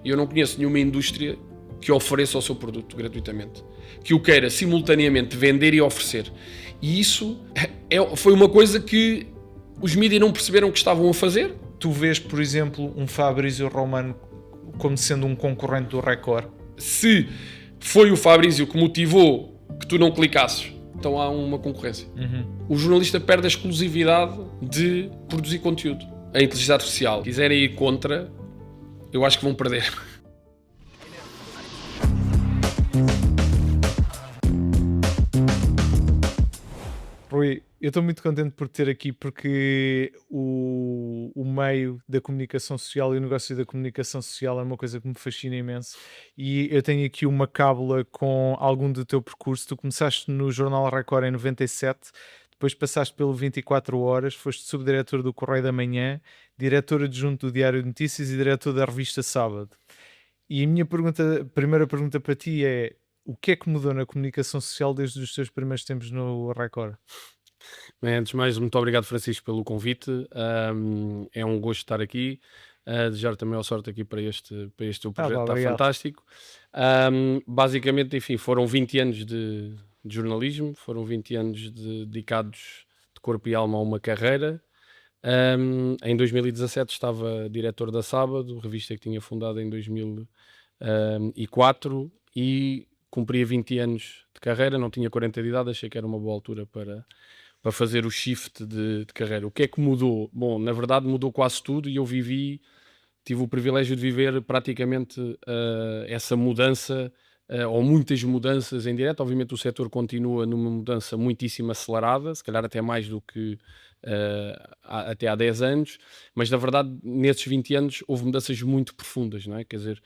E eu não conheço nenhuma indústria que ofereça o seu produto gratuitamente, que o queira simultaneamente vender e oferecer. E isso foi uma coisa que os mídias não perceberam que estavam a fazer. Tu vês, por exemplo, um Fabrício Romano como sendo um concorrente do Record? Se foi o Fabrício que motivou que tu não clicasses, então há uma concorrência. O jornalista perde a exclusividade de produzir conteúdo. A inteligência artificial, se quiserem ir contra, eu acho que vão perder. Rui, eu estou muito contente por ter aqui, porque o meio da comunicação social e o negócio da comunicação social é uma coisa que me fascina imenso, e eu tenho aqui uma cábula com algum do teu percurso. Tu começaste no Jornal Record em 97, depois passaste pelo 24 Horas, foste subdiretor do Correio da Manhã, diretor adjunto do Diário de Notícias e diretor da revista Sábado. E a minha primeira pergunta para ti é: o que é que mudou na comunicação social desde os teus primeiros tempos no Record? Bem, antes de mais, muito obrigado, Francisco, pelo convite. É um gosto estar aqui. Desejar também a sorte aqui para este teu projeto, está fantástico. Basicamente, enfim, foram 20 anos de jornalismo, foram 20 anos dedicados de corpo e alma a uma carreira. Em 2017 estava diretor da Sábado, revista que tinha fundado em 2004, e cumpria 20 anos de carreira, não tinha 40 de idade, achei que era uma boa altura para fazer o shift de carreira. O que é que mudou? Bom, na verdade mudou quase tudo, e eu tive o privilégio de viver praticamente essa mudança, ou muitas mudanças em direto. Obviamente o setor continua numa mudança muitíssimo acelerada, se calhar até mais do que até há 10 anos, mas na verdade nesses 20 anos houve mudanças muito profundas, não é? Quer dizer,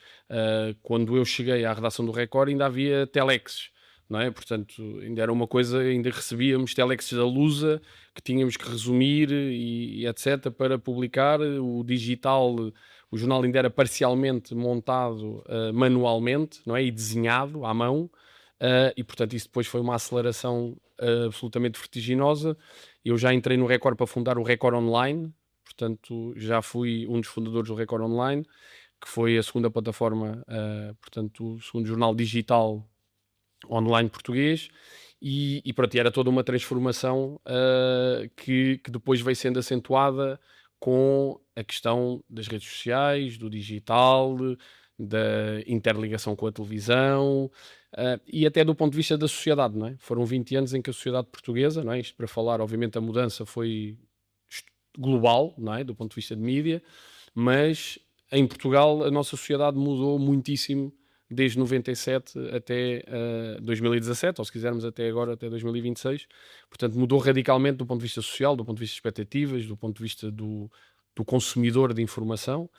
quando eu cheguei à redação do Record ainda havia telexes, não é? Portanto, ainda era uma coisa, ainda recebíamos telexes da Lusa que tínhamos que resumir e etc. para publicar. O digital, o jornal ainda era parcialmente montado manualmente, não é? E desenhado à mão, e portanto isso depois foi uma aceleração absolutamente vertiginosa. Eu já entrei no Record para fundar o Record Online, portanto já fui um dos fundadores do Record Online, que foi a segunda plataforma, portanto o segundo jornal digital online português, e pronto, era toda uma transformação que depois veio sendo acentuada com a questão das redes sociais, do digital, da interligação com a televisão, e até do ponto de vista da sociedade, não é? Foram 20 anos em que a sociedade portuguesa, não é? Isto para falar, obviamente a mudança foi global, não é? Do ponto de vista de mídia, mas em Portugal a nossa sociedade mudou muitíssimo desde 97 até 2017, ou se quisermos até agora, até 2026. Portanto, mudou radicalmente do ponto de vista social, do ponto de vista de expectativas, do ponto de vista do consumidor de informação.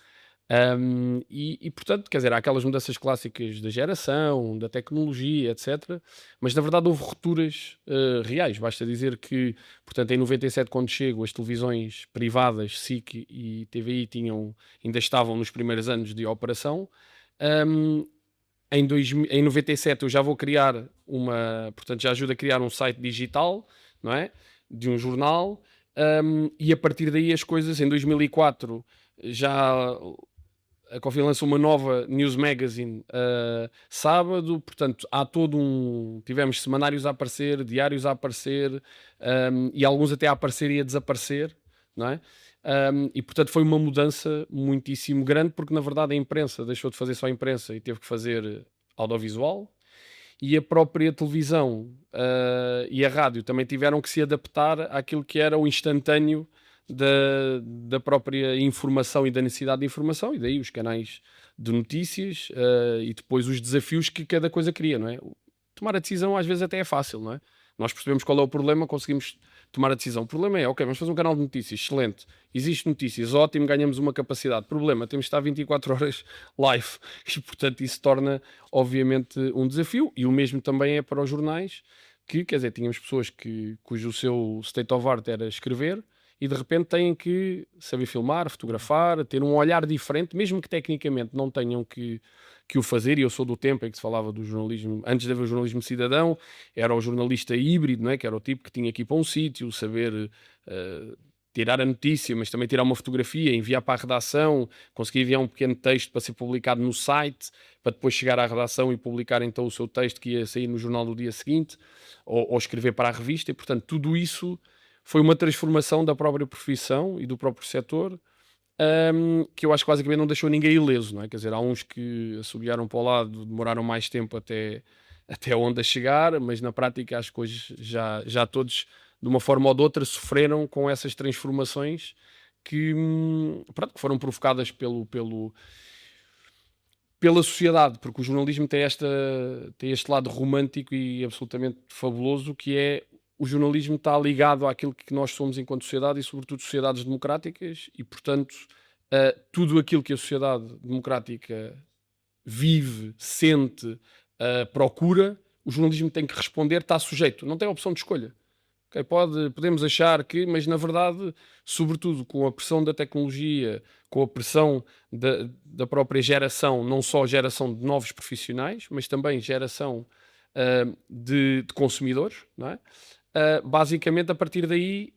Portanto, quer dizer, há aquelas mudanças clássicas da geração, da tecnologia, etc. Mas, na verdade, houve rupturas reais. Basta dizer que, portanto, em 97, quando chego, as televisões privadas, SIC e TVI, ainda estavam nos primeiros anos de operação. Em 97 eu já vou criar portanto já ajudo a criar um site digital, não é? De um jornal, e a partir daí as coisas, em 2004 já a Coffee lançou uma nova news magazine sábado, portanto há tivemos semanários a aparecer, diários a aparecer, e alguns até a aparecer e a desaparecer, não é? E portanto foi uma mudança muitíssimo grande, porque na verdade a imprensa deixou de fazer só imprensa e teve que fazer audiovisual, e a própria televisão e a rádio também tiveram que se adaptar àquilo que era o instantâneo da própria informação e da necessidade de informação, e daí os canais de notícias, e depois os desafios que cada coisa cria, não é? Tomar a decisão às vezes até é fácil, não é? Nós percebemos qual é o problema, conseguimos tomar a decisão. O problema é, ok, vamos fazer um canal de notícias, excelente, existe notícias, ótimo, ganhamos uma capacidade. Problema, temos de estar 24 horas live, e portanto isso torna obviamente um desafio, e o mesmo também é para os jornais, que, quer dizer, tínhamos pessoas cujo seu state of art era escrever, e de repente têm que saber filmar, fotografar, ter um olhar diferente, mesmo que tecnicamente não tenham que o fazer. E eu sou do tempo em que se falava do jornalismo, antes de haver o jornalismo cidadão, era o jornalista híbrido, não é? Que era o tipo que tinha que ir para um sítio, saber tirar a notícia, mas também tirar uma fotografia, enviar para a redação, conseguir enviar um pequeno texto para ser publicado no site, para depois chegar à redação e publicar então o seu texto que ia sair no jornal no dia seguinte, ou escrever para a revista, e portanto tudo isso foi uma transformação da própria profissão e do próprio setor, que eu acho que basicamente não deixou ninguém ileso, não é? Quer dizer, há uns que assobiaram para o lado, demoraram mais tempo até onde a chegar, mas na prática acho que hoje já todos, de uma forma ou de outra, sofreram com essas transformações que, pronto, que foram provocadas pela sociedade, porque o jornalismo tem este lado romântico e absolutamente fabuloso, que é o jornalismo está ligado àquilo que nós somos enquanto sociedade e sobretudo sociedades democráticas e, portanto, tudo aquilo que a sociedade democrática vive, sente, procura, o jornalismo tem que responder, está sujeito, não tem opção de escolha. Okay, podemos achar que, mas na verdade, sobretudo com a pressão da tecnologia, com a pressão da própria geração, não só geração de novos profissionais, mas também geração de consumidores, não é? Basicamente, a partir daí,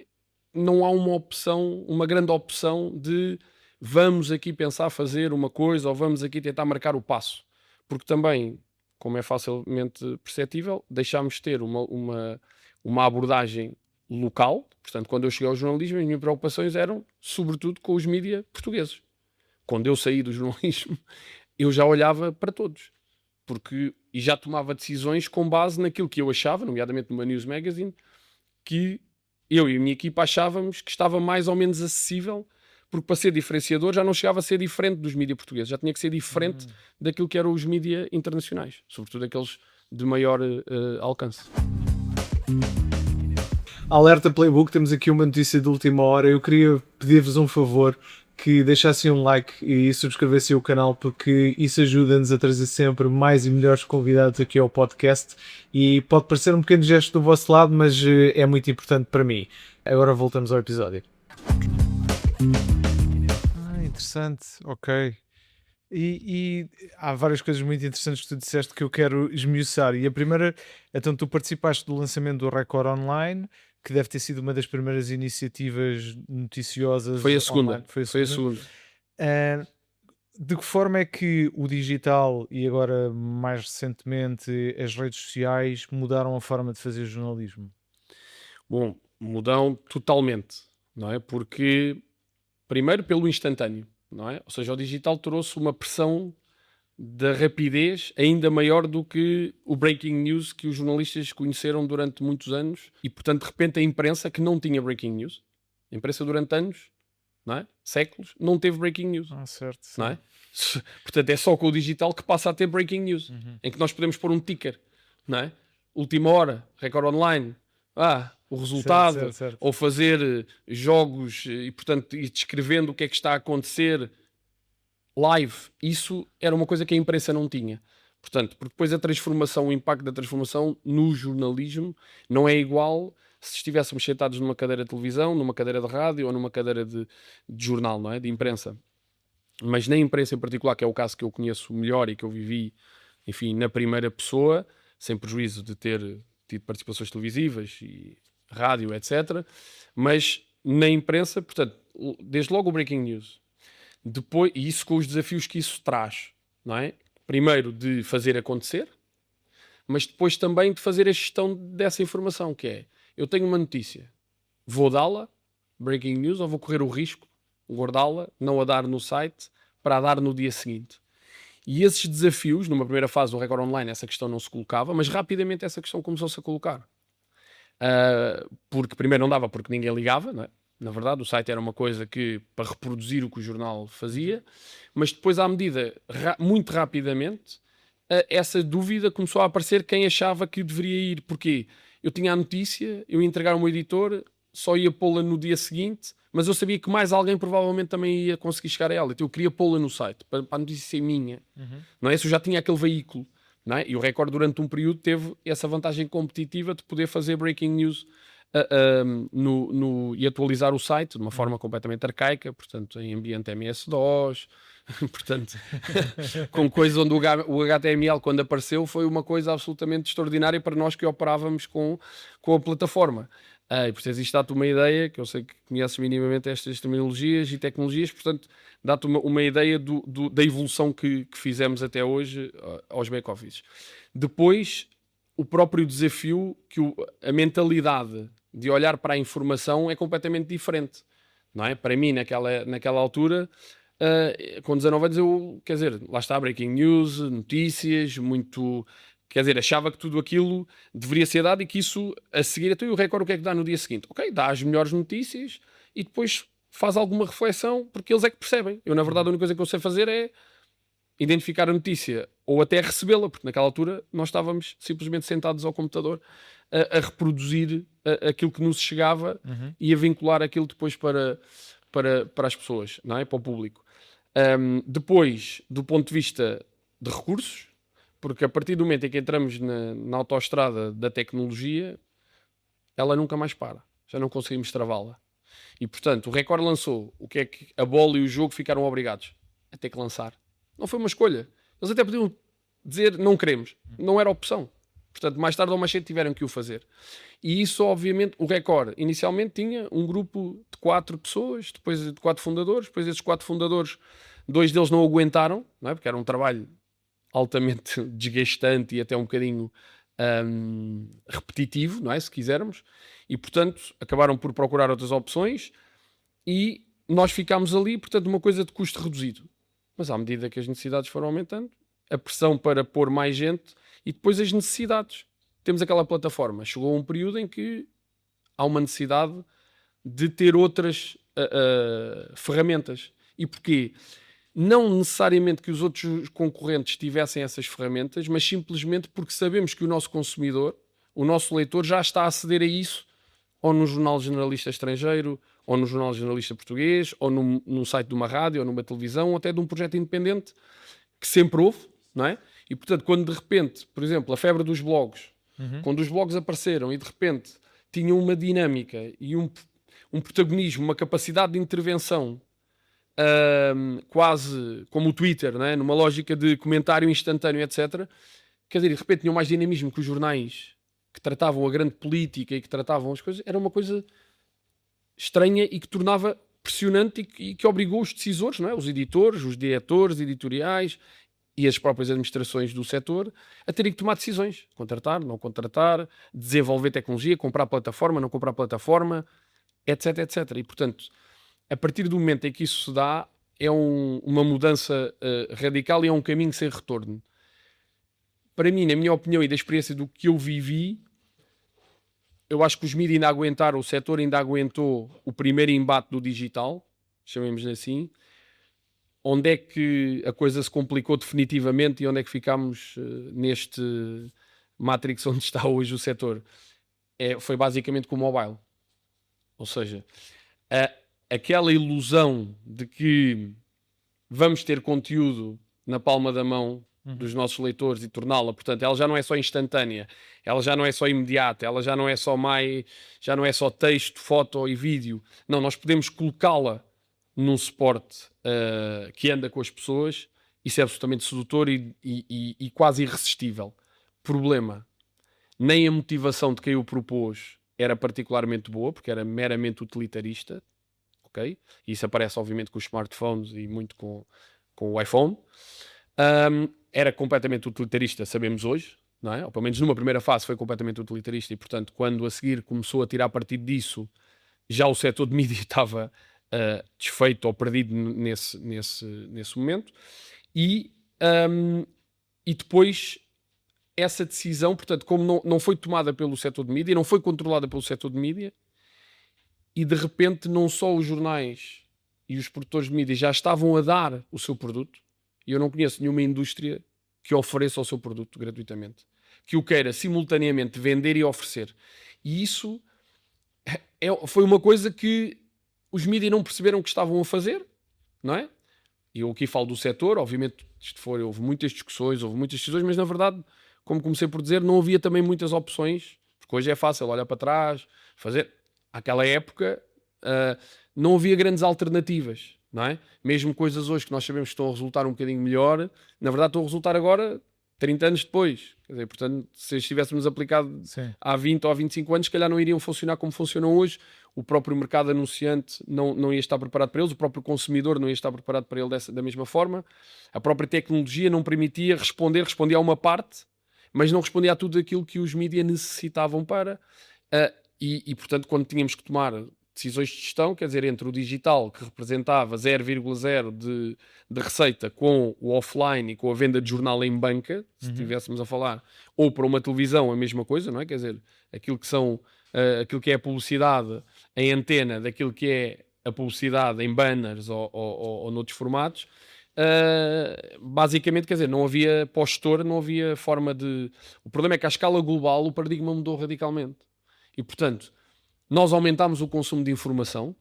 não há uma grande opção de vamos aqui pensar fazer uma coisa ou vamos aqui tentar marcar o passo. Porque também, como é facilmente perceptível, deixámos de ter uma abordagem local. Portanto, quando eu cheguei ao jornalismo, as minhas preocupações eram, sobretudo, com os mídias portugueses. Quando eu saí do jornalismo, eu já olhava para todos. E já tomava decisões com base naquilo que eu achava, nomeadamente numa News Magazine, que eu e a minha equipa achávamos que estava mais ou menos acessível, porque para ser diferenciador já não chegava a ser diferente dos mídias portugueses, já tinha que ser diferente daquilo que eram os mídias internacionais, sobretudo aqueles de maior alcance. Alerta Playbook, temos aqui uma notícia de última hora. Eu queria pedir-vos um favor, que deixassem um like e subscrevessem o canal, porque isso ajuda-nos a trazer sempre mais e melhores convidados aqui ao podcast, e pode parecer um pequeno gesto do vosso lado, mas é muito importante para mim. Agora voltamos ao episódio. Interessante, ok. E há várias coisas muito interessantes que tu disseste que eu quero esmiuçar. E a primeira, então tu participaste do lançamento do Record Online, que deve ter sido uma das primeiras iniciativas noticiosas. Foi a segunda. Online. Foi a segunda. De que forma é que o digital e agora mais recentemente as redes sociais mudaram a forma de fazer jornalismo? Bom, mudam totalmente, não é? Porque, primeiro, pelo instantâneo, não é? Ou seja, o digital trouxe uma pressão da rapidez ainda maior do que o breaking news que os jornalistas conheceram durante muitos anos, e portanto de repente a imprensa, que não tinha breaking news, a imprensa durante anos, não é? Séculos, não teve breaking news. Certo. Não é? Portanto é só com o digital que passa a ter breaking news, em que nós podemos pôr um ticker, não é? Última hora, Record Online, o resultado, certo. ou fazer jogos e portanto ir descrevendo o que é que está a acontecer live. Isso era uma coisa que a imprensa não tinha. Portanto, porque depois o impacto da transformação no jornalismo não é igual se estivéssemos sentados numa cadeira de televisão, numa cadeira de rádio ou numa cadeira de jornal, não é? De imprensa. Mas na imprensa em particular, que é o caso que eu conheço melhor e que eu vivi, enfim, na primeira pessoa, sem prejuízo de ter tido participações televisivas e rádio, etc. Mas na imprensa, portanto, desde logo o breaking news. Depois, e isso com os desafios que isso traz, não é? Primeiro de fazer acontecer, mas depois também de fazer a gestão dessa informação, que é, eu tenho uma notícia, vou dá-la, breaking news, ou vou correr o risco, guardá-la, não a dar no site, para a dar no dia seguinte. E esses desafios, numa primeira fase do Record Online, essa questão não se colocava, mas rapidamente essa questão começou-se a colocar. Porque primeiro não dava porque ninguém ligava, não é? Na verdade, o site era uma coisa que para reproduzir o que o jornal fazia, mas depois, à medida, muito rapidamente, essa dúvida começou a aparecer quem achava que deveria ir. Porquê? Eu tinha a notícia, eu ia entregar ao meu editor, só ia pô-la no dia seguinte, mas eu sabia que mais alguém provavelmente também ia conseguir chegar a ela. Então eu queria pô-la no site, para a notícia ser minha. Não é? Se eu já tinha aquele veículo. Não é? E o Record, durante um período, teve essa vantagem competitiva de poder fazer breaking news e atualizar o site de uma forma completamente arcaica, portanto em ambiente MS-DOS, portanto com coisas onde o HTML, quando apareceu, foi uma coisa absolutamente extraordinária para nós que operávamos com a plataforma. E portanto, isto dá-te uma ideia, que eu sei que conheces minimamente estas terminologias e tecnologias, portanto, dá-te uma ideia da evolução que fizemos até hoje aos back-offices. Depois, o próprio desafio, a mentalidade de olhar para a informação é completamente diferente, não é? Para mim, naquela altura, com 19 anos, quer dizer, lá está, breaking news, notícias, muito... Quer dizer, achava que tudo aquilo deveria ser dado e que isso, a seguir, até o Record, o que é que dá no dia seguinte? Ok, dá as melhores notícias e depois faz alguma reflexão, porque eles é que percebem. Eu, na verdade, a única coisa que eu sei fazer é identificar a notícia ou até recebê-la, porque naquela altura nós estávamos simplesmente sentados ao computador a reproduzir aquilo que nos chegava e a vincular aquilo depois para as pessoas, não é? Para o público. Depois, do ponto de vista de recursos, porque a partir do momento em que entramos na autoestrada da tecnologia, ela nunca mais para. Já não conseguimos travá-la. E, portanto, o Record lançou. O que é que a bola e o jogo ficaram obrigados? A ter que lançar. Não foi uma escolha. Eles até podiam dizer não queremos. Não era opção. Portanto, mais tarde ou mais cedo tiveram que o fazer. E isso, obviamente, o Record inicialmente tinha um grupo de 4 pessoas, depois de 4 fundadores, depois esses 4 fundadores, 2 deles não aguentaram, não é? Porque era um trabalho altamente desgastante e até um bocadinho repetitivo, não é? Se quisermos, e portanto acabaram por procurar outras opções e nós ficámos ali, portanto, uma coisa de custo reduzido. Mas à medida que as necessidades foram aumentando, a pressão para pôr mais gente e depois as necessidades. Temos aquela plataforma. Chegou um período em que há uma necessidade de ter outras ferramentas. E porquê? Não necessariamente que os outros concorrentes tivessem essas ferramentas, mas simplesmente porque sabemos que o nosso consumidor, o nosso leitor, já está a aceder a isso, ou no jornal generalista estrangeiro, ou no jornal generalista português, ou num site de uma rádio, ou numa televisão, ou até de um projeto independente, que sempre houve, não é? E, portanto, quando de repente, por exemplo, a febre dos blogs, quando os blogs apareceram e de repente tinham uma dinâmica e um protagonismo, uma capacidade de intervenção quase como o Twitter, não é? Numa lógica de comentário instantâneo, etc. Quer dizer, de repente tinham mais dinamismo que os jornais que tratavam a grande política e que tratavam as coisas. Era uma coisa estranha e que tornava pressionante e que obrigou os decisores, não é? Os editores, os diretores editoriais e as próprias administrações do setor a terem que tomar decisões. Contratar, não contratar, desenvolver tecnologia, comprar plataforma, não comprar plataforma, etc, etc. E, portanto, a partir do momento em que isso se dá, é uma mudança radical e é um caminho sem retorno. Para mim, na minha opinião e da experiência do que eu vivi, eu acho que os mídias ainda aguentaram, o setor ainda aguentou o primeiro embate do digital, chamemos-lhe assim. Onde é que a coisa se complicou definitivamente e onde é que ficámos neste Matrix onde está hoje o setor? Foi basicamente com o mobile. Ou seja, aquela ilusão de que vamos ter conteúdo na palma da mão dos nossos leitores e torná-la, portanto, ela já não é só instantânea, ela já não é só imediata, ela já não é só texto, foto e vídeo. Não, nós podemos colocá-la num suporte que anda com as pessoas. Isso é absolutamente sedutor e quase irresistível. Problema, nem a motivação de quem o propôs era particularmente boa, porque era meramente utilitarista. Okay? Isso aparece obviamente com os smartphones e muito com o iPhone. Era completamente utilitarista, sabemos hoje, não é? Ou pelo menos numa primeira fase foi completamente utilitarista e, portanto, quando a seguir começou a tirar partido disso, já o setor de mídia estava desfeito ou perdido nesse momento. E depois essa decisão, portanto, como não foi tomada pelo setor de mídia, não foi controlada pelo setor de mídia, e de repente não só os jornais e os produtores de mídia já estavam a dar o seu produto, e eu não conheço nenhuma indústria que ofereça o seu produto gratuitamente, que o queira simultaneamente vender e oferecer. E isso foi uma coisa que os mídias não perceberam que estavam a fazer, não é? E eu aqui falo do setor, obviamente houve muitas discussões, houve muitas decisões, mas na verdade, como comecei por dizer, não havia também muitas opções, porque hoje é fácil olhar para trás, fazer. Àquela época não havia grandes alternativas, não é? Mesmo coisas hoje que nós sabemos que estão a resultar um bocadinho melhor, na verdade estão a resultar agora 30 anos depois. Quer dizer, portanto, se estivéssemos aplicado Sim. há 20 ou 25 anos, se calhar não iriam funcionar como funcionam hoje. O próprio mercado anunciante não ia estar preparado para eles, o próprio consumidor não ia estar preparado para ele da mesma forma. A própria tecnologia não permitia respondia a uma parte, mas não respondia a tudo aquilo que os mídias necessitavam para. E, portanto, quando tínhamos que tomar decisões de gestão, quer dizer, entre o digital, que representava 0,0 de receita, com o offline e com a venda de jornal em banca, se estivéssemos a falar, ou para uma televisão, a mesma coisa, não é? Quer dizer, aquilo que é a publicidade em antena, daquilo que é a publicidade em banners ou noutros formatos, basicamente, quer dizer, não havia postura, não havia forma de... O problema é que à escala global o paradigma mudou radicalmente. E, portanto, nós aumentámos o consumo de informação,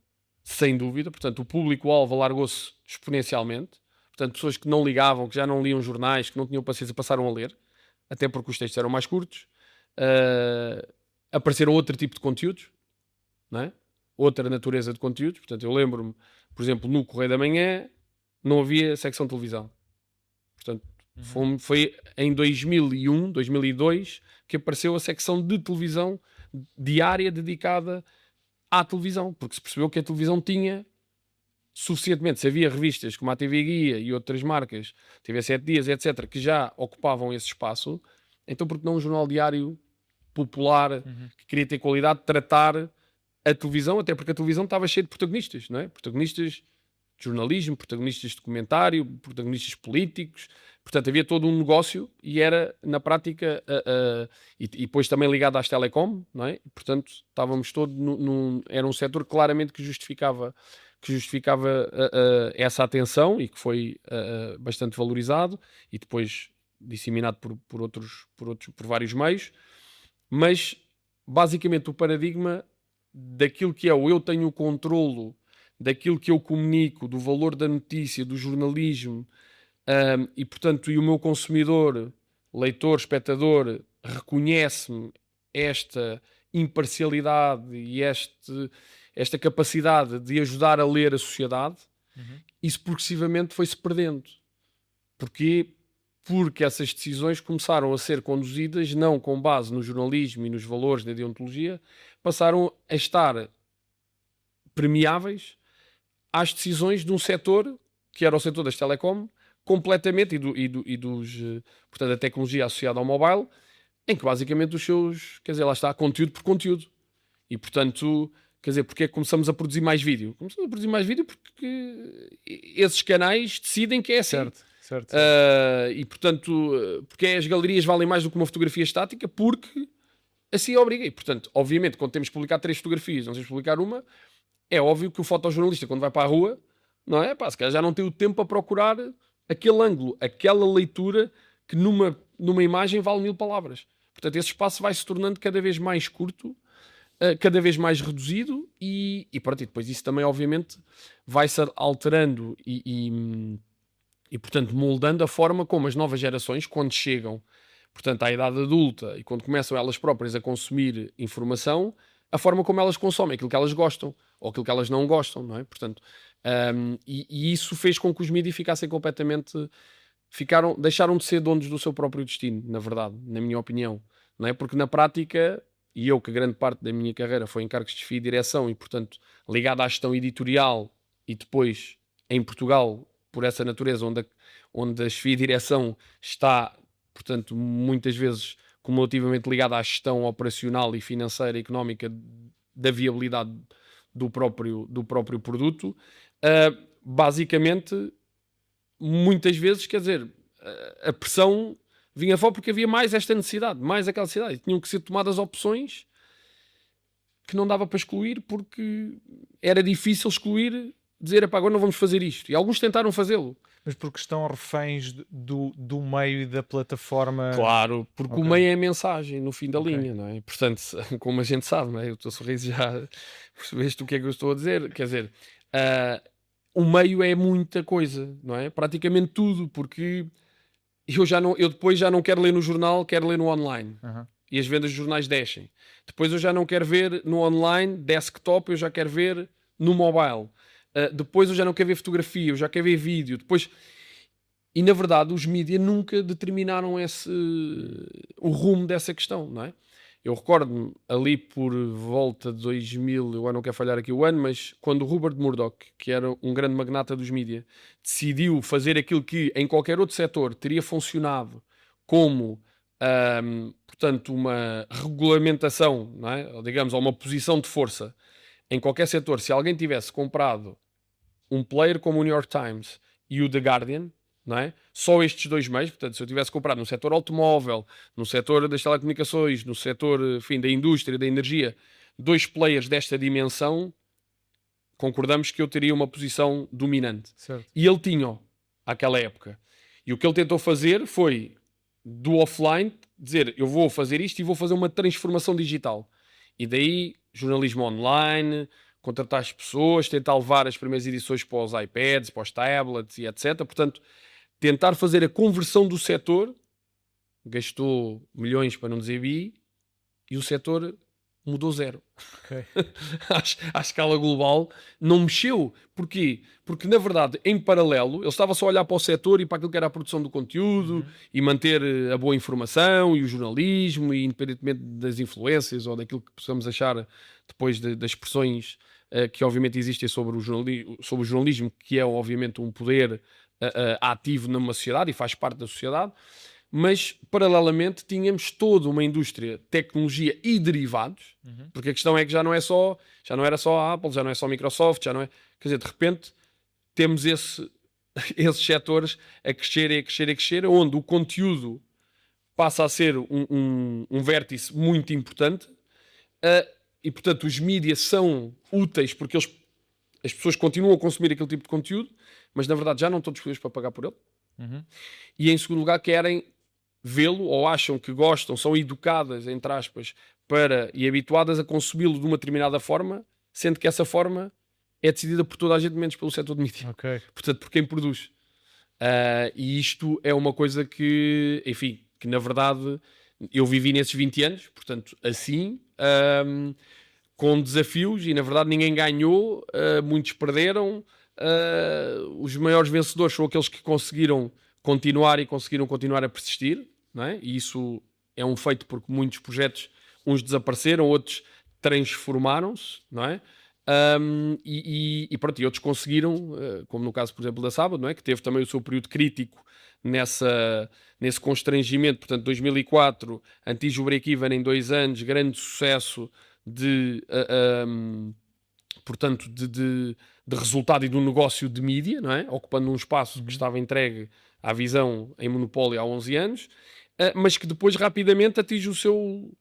sem dúvida. Portanto, o público-alvo alargou-se exponencialmente. Portanto, pessoas que não ligavam, que já não liam jornais, que não tinham paciência, passaram a ler, até porque os textos eram mais curtos. Apareceram outro tipo de conteúdos, não é? Outra natureza de conteúdos. Portanto, eu lembro-me, por exemplo, no Correio da Manhã não havia secção de televisão. Portanto, foi em 2001, 2002 que apareceu a secção de televisão diária dedicada à televisão, porque se percebeu que a televisão tinha suficientemente, se havia revistas como a TV Guia e outras marcas, TV 7 Dias, etc., que já ocupavam esse espaço, então porque não um jornal diário popular que queria ter qualidade, tratar a televisão, até porque a televisão estava cheia de protagonistas, não é? Protagonistas de jornalismo, protagonistas de documentário, protagonistas políticos. Portanto, havia todo um negócio e era, na prática, e depois também ligado às telecom, não é? Portanto, estávamos todos era um setor claramente que justificava essa atenção e que foi bastante valorizado e depois disseminado por vários meios. Mas, basicamente, o paradigma daquilo que é o eu tenho o controlo daquilo que eu comunico, do valor da notícia, do jornalismo, e portanto, e o meu consumidor, leitor, espectador, reconhece-me esta imparcialidade e esta capacidade de ajudar a ler a sociedade, isso progressivamente foi-se perdendo. Porquê? Porque essas decisões começaram a ser conduzidas não com base no jornalismo e nos valores da deontologia, passaram a estar permeáveis às decisões de um setor, que era o setor das telecom, completamente, portanto, da tecnologia associada ao mobile, em que basicamente os seus, quer dizer, lá está, conteúdo por conteúdo. E, portanto, quer dizer, porque é que começamos a produzir mais vídeo? Começamos a produzir mais vídeo porque esses canais decidem que é assim. Certo. E, portanto, porque as galerias valem mais do que uma fotografia estática, porque assim obriga. E, portanto, obviamente, quando temos que publicar 3 fotografias, não temos que publicar uma, é óbvio que o fotojornalista, quando vai para a rua, não é? Pá, se calhar já não tem o tempo para procurar aquele ângulo, aquela leitura que numa imagem vale 1000 palavras. Portanto, esse espaço vai se tornando cada vez mais curto, cada vez mais reduzido e pronto, e depois isso também, obviamente, vai-se alterando e, portanto, moldando a forma como as novas gerações, quando chegam, portanto, à idade adulta e quando começam elas próprias a consumir informação, a forma como elas consomem, aquilo que elas gostam ou aquilo que elas não gostam, não é? Portanto, e isso fez com que os mídias ficassem completamente... deixaram de ser donos do seu próprio destino, na verdade, na minha opinião. Não é? Porque na prática, e eu que grande parte da minha carreira foi em cargos de chefia e direção e, portanto, ligado à gestão editorial e depois, em Portugal, por essa natureza, onde a chefia e direção está, portanto, muitas vezes cumulativamente ligada à gestão operacional e financeira e económica da viabilidade do próprio produto, basicamente, muitas vezes, quer dizer, a pressão vinha fora porque havia mais esta necessidade, mais aquela necessidade. E tinham que ser tomadas opções que não dava para excluir porque era difícil excluir, dizer, agora não vamos fazer isto. E alguns tentaram fazê-lo. Mas porque estão reféns do meio e da plataforma... Claro, porque o meio é a mensagem no fim da linha, não é? Portanto, como a gente sabe, não é? O teu sorriso já percebeste o que é que eu estou a dizer. Quer dizer, o meio é muita coisa, não é? Praticamente tudo, porque eu depois já não quero ler no jornal, quero ler no online. E as vendas de jornais descem. Depois eu já não quero ver no online, desktop, eu já quero ver no mobile. Depois eu já não quero ver fotografia, eu já quero ver vídeo. Depois E na verdade os mídias nunca determinaram o rumo dessa questão, não é? Eu recordo-me ali por volta de 2000, eu não quero falhar aqui o ano, mas quando o Rupert Murdoch, que era um grande magnata dos mídias, decidiu fazer aquilo que em qualquer outro setor teria funcionado como, portanto, uma regulamentação, não é? Ou, digamos, ou uma posição de força em qualquer setor. Se alguém tivesse comprado um player como o New York Times e o The Guardian, não é? Só estes dois meios, portanto, se eu tivesse comprado no setor automóvel, no setor das telecomunicações, no setor, enfim, da indústria, da energia, dois players desta dimensão, concordamos que eu teria uma posição dominante. Certo. E ele tinha, àquela época. E o que ele tentou fazer foi, do offline, dizer, eu vou fazer isto e vou fazer uma transformação digital. E daí, jornalismo online, contratar as pessoas, tentar levar as primeiras edições para os iPads, para os tablets e etc. Portanto, tentar fazer a conversão do setor, gastou milhões para não dizer bi, e o setor mudou zero. Ok. À escala global, não mexeu. Porquê? Porque, na verdade, em paralelo, ele estava só a olhar para o setor e para aquilo que era a produção do conteúdo e manter a boa informação e o jornalismo, e independentemente das influências ou daquilo que possamos achar depois das expressões que obviamente existem sobre o jornalismo, que é obviamente um poder ativo numa sociedade e faz parte da sociedade. Mas, paralelamente, tínhamos toda uma indústria, tecnologia e derivados, porque a questão é que já não era só a Apple, já não é só a Microsoft, já não é... Quer dizer, de repente, temos esses setores a crescer, onde o conteúdo passa a ser um vértice muito importante, e, portanto, os mídias são úteis porque as pessoas continuam a consumir aquele tipo de conteúdo, mas, na verdade, já não estão disponíveis para pagar por ele. E, em segundo lugar, querem vê-lo, ou acham que gostam, são educadas, entre aspas, e habituadas a consumi-lo de uma determinada forma, sendo que essa forma é decidida por toda a gente, menos pelo setor de mídia. Ok. Portanto, por quem produz. E isto é uma coisa que, enfim, que na verdade eu vivi nesses 20 anos, portanto, assim, com desafios, e na verdade ninguém ganhou, muitos perderam. Os maiores vencedores são aqueles que conseguiram continuar e conseguiram continuar a persistir, não é? E isso é um feito porque muitos projetos, uns desapareceram, outros transformaram-se, não é? E pronto, e outros conseguiram, como no caso, por exemplo, da Sábado, não é? Que teve também o seu período crítico nesse constrangimento. Portanto, 2004, Antijo Break-Even em 2 anos, grande sucesso portanto, de resultado e de um negócio de mídia, não é? Ocupando um espaço que estava entregue à Visão em monopólio há 11 anos, mas que depois rapidamente atinge o seu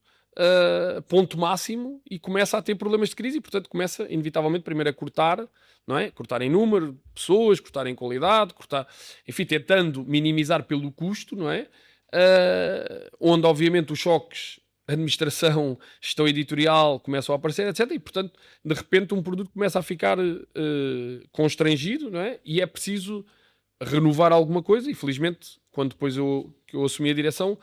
ponto máximo e começa a ter problemas de crise e, portanto, começa inevitavelmente primeiro a cortar, não é? Cortar em número de pessoas, cortar em qualidade, enfim, tentando minimizar pelo custo, não é? Onde, obviamente, os choques administração, gestão editorial começam a aparecer, etc. E, portanto, de repente um produto começa a ficar constrangido, não é? E é preciso renovar alguma coisa, e felizmente, quando depois que eu assumi a direção,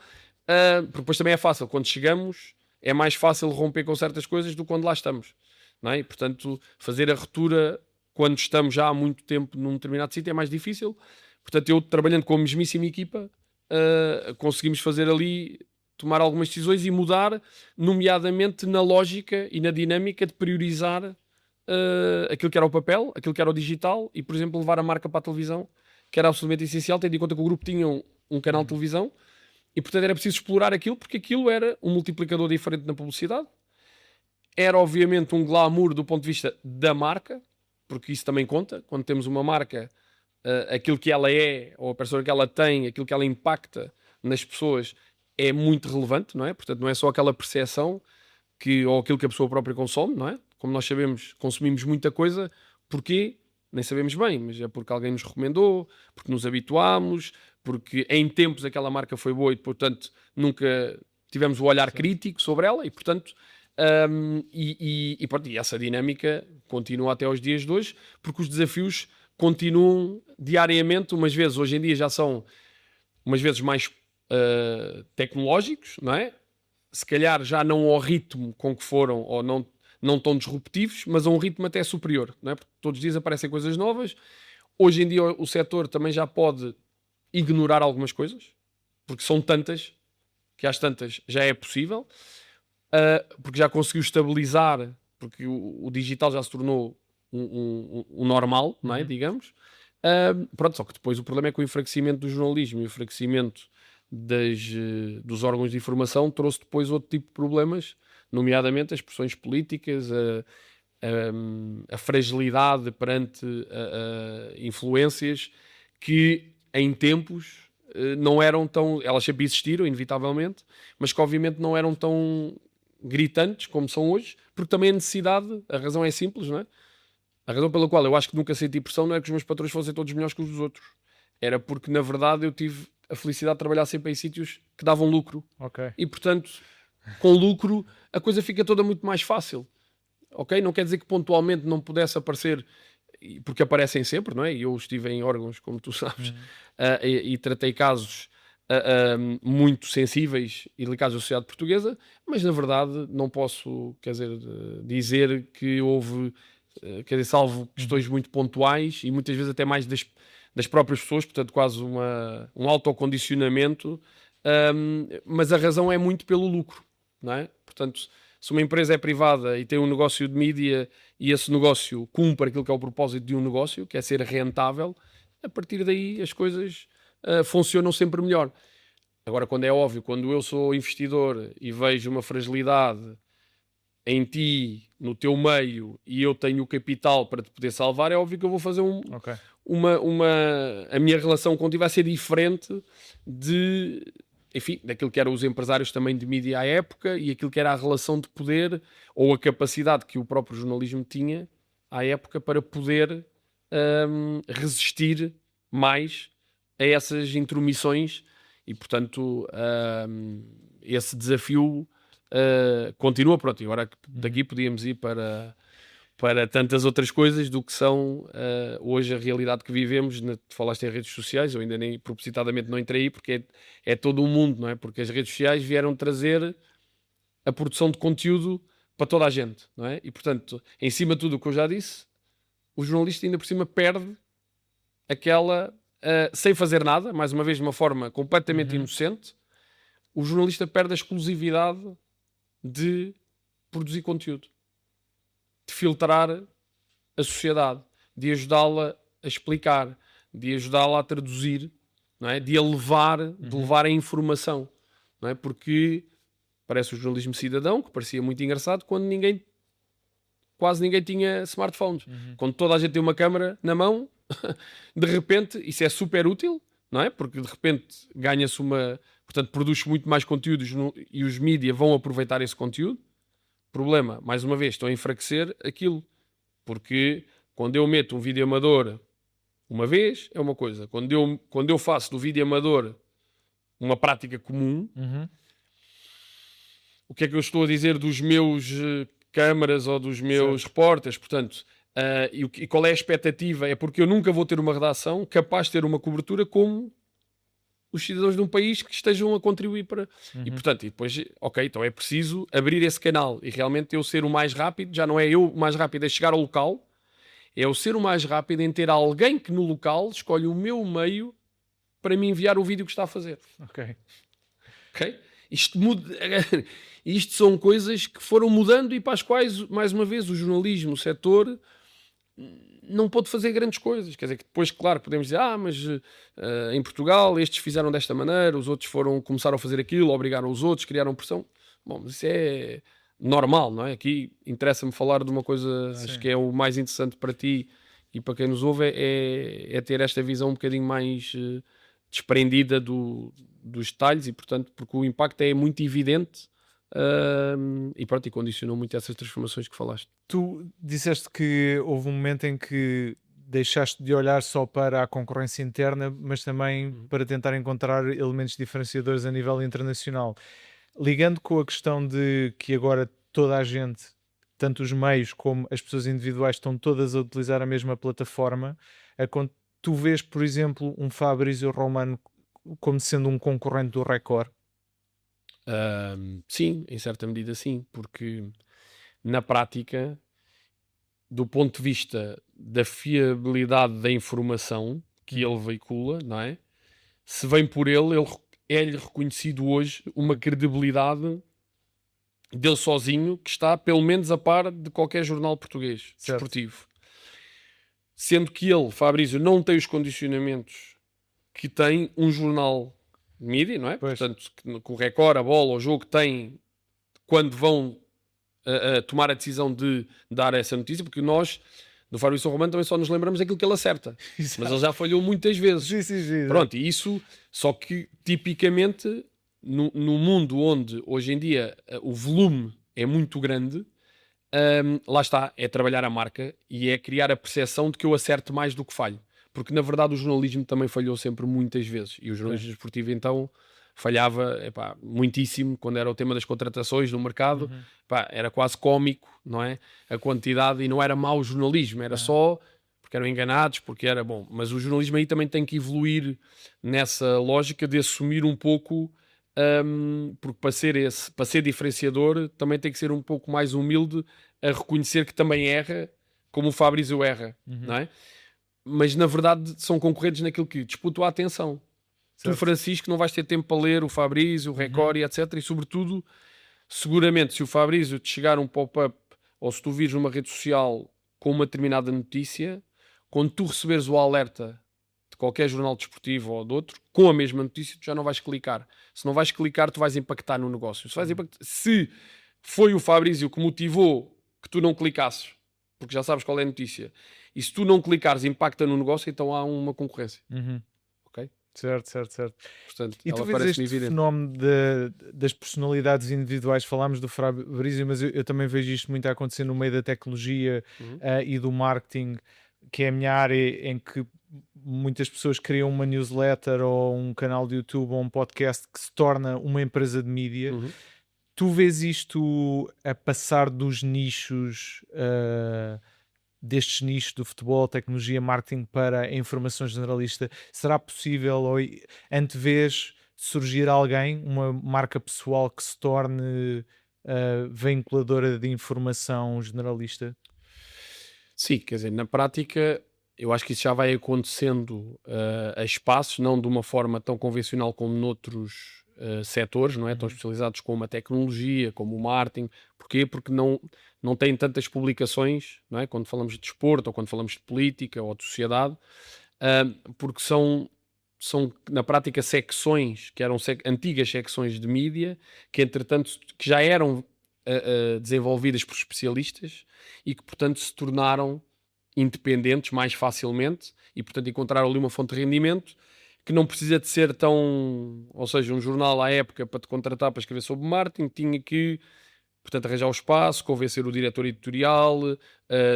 porque depois também é fácil, quando chegamos é mais fácil romper com certas coisas do que quando lá estamos, não é? E, portanto, fazer a ruptura quando estamos já há muito tempo num determinado sítio é mais difícil. Portanto, eu trabalhando com a mesmíssima equipa, conseguimos fazer ali, tomar algumas decisões e mudar, nomeadamente na lógica e na dinâmica de priorizar aquilo que era o papel, aquilo que era o digital, e, por exemplo, levar a marca para a televisão, que era absolutamente essencial, tendo em conta que o grupo tinha um canal de televisão, e, portanto, era preciso explorar aquilo, porque aquilo era um multiplicador diferente na publicidade. Era, obviamente, um glamour do ponto de vista da marca, porque isso também conta. Quando temos uma marca, aquilo que ela é, ou a persona que ela tem, aquilo que ela impacta nas pessoas, é muito relevante, não é? Portanto, não é só aquela percepção ou aquilo que a pessoa própria consome, não é? Como nós sabemos, consumimos muita coisa. Porquê? Nem sabemos bem, mas é porque alguém nos recomendou, porque nos habituámos, porque em tempos aquela marca foi boa e, portanto, nunca tivemos o olhar crítico sobre ela e, portanto, pronto, e essa dinâmica continua até aos dias de hoje, porque os desafios continuam diariamente. Umas vezes, hoje em dia, já são umas vezes mais tecnológicos, não é? Se calhar já não ao ritmo com que foram, ou não tão disruptivos, mas a um ritmo até superior, não é? Porque todos os dias aparecem coisas novas. Hoje em dia o setor também já pode ignorar algumas coisas, porque são tantas, que às tantas já é possível, porque já conseguiu estabilizar, porque o digital já se tornou um normal, não é, digamos. Pronto, só que depois o problema é que o enfraquecimento do jornalismo e o enfraquecimento dos órgãos de informação trouxe depois outro tipo de problemas, nomeadamente as pressões políticas, a fragilidade perante influências que em tempos não eram tão... Elas sempre existiram, inevitavelmente, mas que obviamente não eram tão gritantes como são hoje, porque também a necessidade, a razão é simples, não é? A razão pela qual eu acho que nunca senti pressão não é que os meus patrões fossem todos melhores que os dos outros. Era porque, na verdade, eu tive a felicidade de trabalhar sempre em sítios que davam lucro. Ok. E, portanto, com lucro, a coisa fica toda muito mais fácil. Ok? Não quer dizer que pontualmente não pudesse aparecer, porque aparecem sempre, não é? E eu estive em órgãos, como tu sabes, e tratei casos muito sensíveis e delicados da sociedade portuguesa, mas, na verdade, não posso, quer dizer, dizer que houve... quer dizer, salvo questões muito pontuais e muitas vezes até mais das próprias pessoas, portanto quase um autocondicionamento, mas a razão é muito pelo lucro, não é? Portanto, se uma empresa é privada e tem um negócio de mídia e esse negócio cumpre aquilo que é o propósito de um negócio, que é ser rentável, a partir daí as coisas funcionam sempre melhor. Agora, quando é óbvio, quando eu sou investidor e vejo uma fragilidade em ti, no teu meio, e eu tenho o capital para te poder salvar, é óbvio que eu vou fazer a minha relação contigo vai ser diferente enfim, daquilo que eram os empresários também de mídia à época e aquilo que era a relação de poder ou a capacidade que o próprio jornalismo tinha à época para poder resistir mais a essas intromissões e, portanto, esse desafio continua. Pronto, e agora daqui podíamos ir para tantas outras coisas do que são hoje a realidade que vivemos. Falaste em redes sociais, eu ainda nem propositadamente não entrei aí, porque é todo um mundo, não é? Porque as redes sociais vieram trazer a produção de conteúdo para toda a gente, não é? E, portanto, em cima de tudo o que eu já disse, o jornalista ainda por cima perde aquela, sem fazer nada, mais uma vez de uma forma completamente inocente, o jornalista perde a exclusividade de produzir conteúdo, de filtrar a sociedade, de ajudá-la a explicar, de ajudá-la a traduzir, não é? De a levar, de levar a informação, não é? Porque parece o jornalismo cidadão, que parecia muito engraçado quando quase ninguém tinha smartphones. Quando toda a gente tem uma câmara na mão, de repente, isso é super útil, não é? Porque de repente ganha-se portanto, produz muito mais conteúdos e os mídia vão aproveitar esse conteúdo. Problema, mais uma vez, estão a enfraquecer aquilo. Porque quando eu meto um vídeo amador uma vez, é uma coisa. Quando eu faço do vídeo amador uma prática comum, o que é que eu estou a dizer dos meus câmaras ou dos meus repórteres? Portanto, e qual é a expectativa? É porque eu nunca vou ter uma redação capaz de ter uma cobertura como os cidadãos de um país que estejam a contribuir para... E, portanto, e depois, ok, então é preciso abrir esse canal e realmente eu ser o mais rápido, já não é eu o mais rápido a chegar ao local, é eu ser o mais rápido em ter alguém que no local escolhe o meu meio para me enviar o vídeo que está a fazer. Ok. Isto muda... Isto são coisas que foram mudando e para as quais, mais uma vez, o jornalismo, o setor... não pôde fazer grandes coisas. Quer dizer, que depois, claro, podemos dizer, mas em Portugal estes fizeram desta maneira, os outros começaram a fazer aquilo, obrigaram os outros, criaram pressão. Bom, mas isso é normal, não é? Aqui interessa-me falar de uma coisa, acho que é o mais interessante para ti e para quem nos ouve, é ter esta visão um bocadinho mais desprendida dos detalhes e, portanto, porque o impacto é muito evidente. E pronto, e condicionou muito essas transformações que falaste. Tu disseste que houve um momento em que deixaste de olhar só para a concorrência interna, mas também para tentar encontrar elementos diferenciadores a nível internacional. Ligando com a questão de que agora toda a gente, tanto os meios como as pessoas individuais, estão todas a utilizar a mesma plataforma, tu vês, por exemplo, um Fabrício Romano como sendo um concorrente do Record? Sim, em certa medida sim, porque na prática, do ponto de vista da fiabilidade da informação que ele veicula, não é? se vem por ele é-lhe reconhecido hoje uma credibilidade dele sozinho que está pelo menos a par de qualquer jornal português desportivo. Sendo que ele, Fabrício, não tem os condicionamentos que tem um jornal de mídia, não é? Pois. Portanto, que o Record, a Bola, o Jogo tem quando vão a tomar a decisão de dar essa notícia, porque nós, do Fabrício Romano, também só nos lembramos daquilo que ele acerta. Exato. Mas ele já falhou muitas vezes. Sim. Pronto, e isso, só que tipicamente no mundo onde hoje em dia o volume é muito grande, lá está, é trabalhar a marca e é criar a percepção de que eu acerte mais do que falho. Porque na verdade o jornalismo também falhou sempre muitas vezes. E o jornalismo esportivo então falhava muitíssimo quando era o tema das contratações no mercado. Era quase cómico, não é? A quantidade, e não era mau jornalismo, era só porque eram enganados, porque era bom. Mas o jornalismo aí também tem que evoluir nessa lógica de assumir um pouco, porque para ser diferenciador também tem que ser um pouco mais humilde a reconhecer que também erra, como o Fabrício erra, não é? Mas na verdade são concorrentes naquilo que disputam a atenção. Tu, Francisco, não vais ter tempo para ler o Fabrício, o Record e etc. E sobretudo, seguramente, se o Fabrício te chegar um pop-up ou se tu vires numa rede social com uma determinada notícia, quando tu receberes o alerta de qualquer jornal desportivo ou de outro, com a mesma notícia, tu já não vais clicar. Se não vais clicar, tu vais impactar no negócio. Se foi o Fabrício que motivou que tu não clicasses, porque já sabes qual é a notícia, e se tu não clicares impacta no negócio, então há uma concorrência. Ok? Certo. Portanto, E tu ela vês parece-me este evidente. fenómeno das personalidades individuais, falámos do Fabrício, mas eu também vejo isto muito a acontecer no meio da tecnologia e do marketing, que é a minha área, em que muitas pessoas criam uma newsletter ou um canal de YouTube ou um podcast que se torna uma empresa de mídia. Tu vês isto a passar dos nichos, destes nichos do futebol, tecnologia, marketing para a informação generalista? Será possível ou antevês surgir alguém, uma marca pessoal que se torne vinculadora de informação generalista? Sim, quer dizer, na prática eu acho que isso já vai acontecendo a espaços, não de uma forma tão convencional como noutros setores, não é? Tão especializados como a tecnologia, como o marketing. Porquê? Porque não têm tantas publicações, não é? Quando falamos de desporto, ou quando falamos de política, ou de sociedade, porque são na prática secções, que eram antigas secções de mídia, que entretanto que já eram desenvolvidas por especialistas e que portanto se tornaram independentes mais facilmente e portanto encontraram ali uma fonte de rendimento que não precisa de ser tão... Ou seja, um jornal à época para te contratar para escrever sobre marketing tinha que, portanto, arranjar o espaço, convencer o diretor editorial,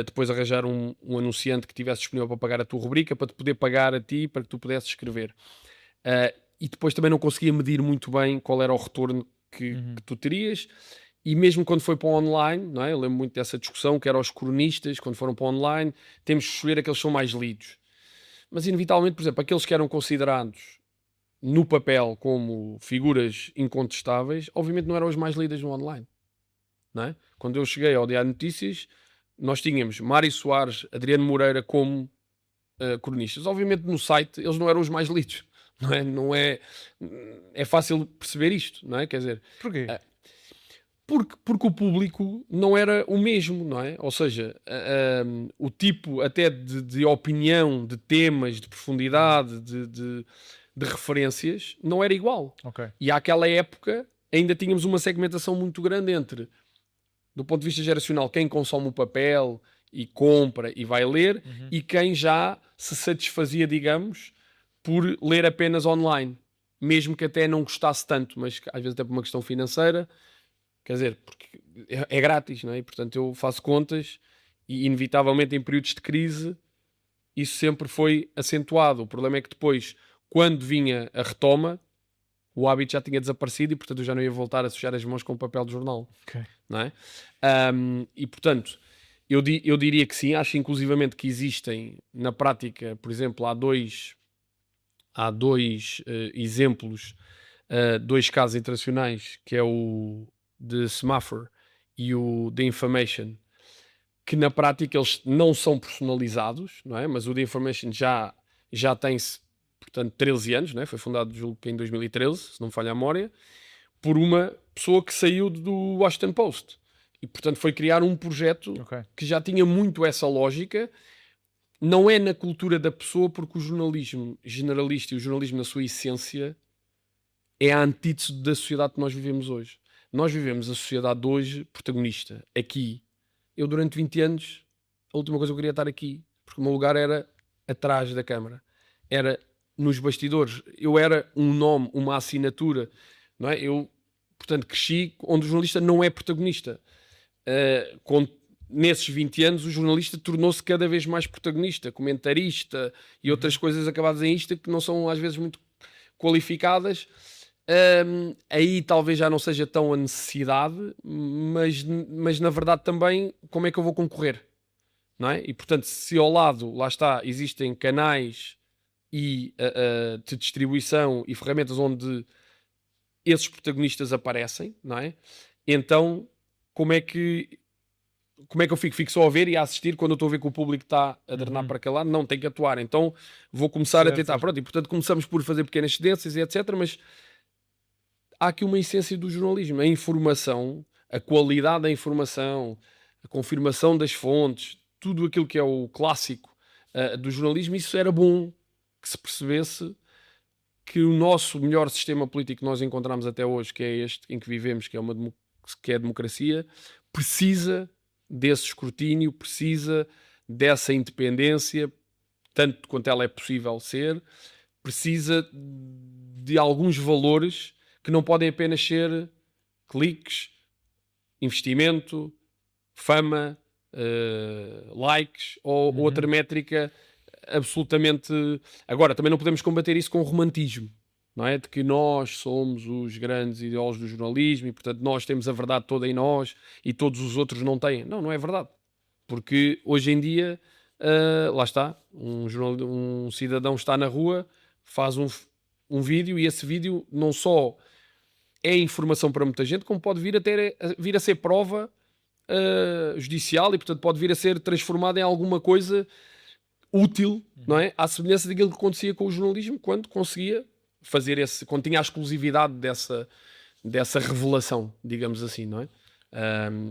depois arranjar um anunciante que tivesse disponível para pagar a tua rubrica, para te poder pagar a ti, para que tu pudesses escrever. E depois também não conseguia medir muito bem qual era o retorno que tu terias. E mesmo quando foi para o online, não é? Eu lembro muito dessa discussão, que eram os cronistas, quando foram para o online, temos que escolher aqueles que são mais lidos. Mas, inevitavelmente, por exemplo, aqueles que eram considerados no papel como figuras incontestáveis, obviamente não eram os mais lidas no online. Não é? Quando eu cheguei ao Diário de Notícias, nós tínhamos Mário Soares, Adriano Moreira como cronistas. Obviamente no site eles não eram os mais lidos. Não é fácil perceber isto, não é? Quer dizer... Porquê? Porque o público não era o mesmo, não é? Ou seja, o tipo até de opinião, de temas, de profundidade, de referências, não era igual. Okay. E àquela época ainda tínhamos uma segmentação muito grande entre, do ponto de vista geracional, quem consome o papel e compra e vai ler, e quem já se satisfazia, digamos, por ler apenas online. Mesmo que até não gostasse tanto, mas às vezes até por uma questão financeira. Quer dizer, porque é grátis, não é? E, portanto, eu faço contas e, inevitavelmente, em períodos de crise, isso sempre foi acentuado. O problema é que depois, quando vinha a retoma, o hábito já tinha desaparecido e, portanto, eu já não ia voltar a sujar as mãos com o papel de jornal. Okay. Não é? E, portanto, eu diria que sim. Acho, inclusivamente, que existem, na prática, por exemplo, há dois exemplos, dois casos internacionais, que é o de Semaphore e o The Information, que na prática eles não são personalizados, não é? Mas o The Information já tem portanto 13 anos, né? Foi fundado, julgo que em 2013, se não me falha a memória, por uma pessoa que saiu do Washington Post. E, portanto, foi criar um projeto que já tinha muito essa lógica. Não é na cultura da pessoa, porque o jornalismo generalista e o jornalismo na sua essência é a antítese da sociedade que nós vivemos hoje. Nós vivemos a sociedade de hoje protagonista. Aqui, eu durante 20 anos, a última coisa que eu queria estar aqui, porque o meu lugar era atrás da câmara. Era nos bastidores. Eu era um nome, uma assinatura. Não é? Eu, portanto, cresci onde o jornalista não é protagonista. Nesses 20 anos o jornalista tornou-se cada vez mais protagonista, comentarista e outras coisas acabadas em isto que não são às vezes muito qualificadas. Aí talvez já não seja tão a necessidade, mas na verdade também como é que eu vou concorrer, não é? E portanto, se ao lado, lá está, existem canais e de distribuição e ferramentas onde esses protagonistas aparecem, não é? Então como é que eu fico só a ver e a assistir quando eu estou a ver que o público está a drenar para aquele lado? Não, tem que atuar. Então vou começar a tentar. Pronto, e portanto começamos por fazer pequenas cedências e etc. Mas há aqui uma essência do jornalismo. A informação, a qualidade da informação, a confirmação das fontes, tudo aquilo que é o clássico do jornalismo, isso era bom que se percebesse que o nosso melhor sistema político que nós encontramos até hoje, que é este em que vivemos, que é a democracia, precisa desse escrutínio, precisa dessa independência, tanto quanto ela é possível ser, precisa de alguns valores que não podem apenas ser cliques, investimento, fama, likes ou outra métrica absolutamente... Agora, também não podemos combater isso com romantismo, não é? De que nós somos os grandes ideólogos do jornalismo e, portanto, nós temos a verdade toda em nós e todos os outros não têm. Não, não é verdade. Porque hoje em dia, lá está, um cidadão está na rua, faz um vídeo e esse vídeo não só é informação para muita gente, como pode vir a ser prova judicial e, portanto, pode vir a ser transformada em alguma coisa útil, não é? À semelhança daquilo que acontecia com o jornalismo quando conseguia fazer quando tinha a exclusividade dessa revelação, digamos assim, não é?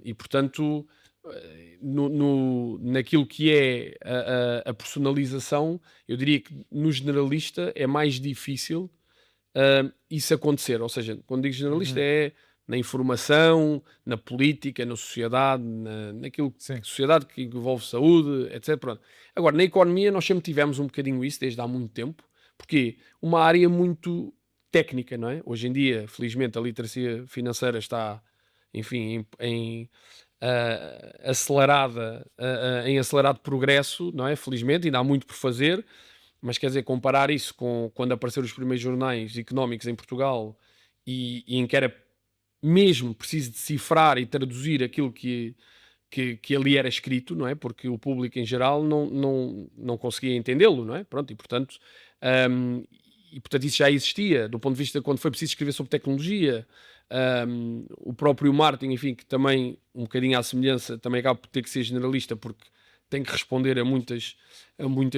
E portanto, naquilo que é a personalização, eu diria que no generalista é mais difícil isso acontecer. Ou seja, quando digo generalista é na informação, na política, na sociedade, naquilo sociedade que envolve saúde, etc. Pronto. Agora, na economia nós sempre tivemos um bocadinho isso desde há muito tempo. Porque uma área muito técnica, não é? Hoje em dia, felizmente, a literacia financeira está, enfim, em acelerado progresso, não é? Felizmente, ainda há muito por fazer, mas quer dizer, comparar isso com quando apareceram os primeiros jornais económicos em Portugal e em que era mesmo preciso decifrar e traduzir aquilo que ali era escrito, não é? Porque o público em geral não conseguia entendê-lo, não é? Pronto, e portanto isso já existia do ponto de vista quando foi preciso escrever sobre tecnologia, o próprio marketing, enfim, que também um bocadinho à semelhança, também acaba por ter que ser generalista porque tem que responder a muitas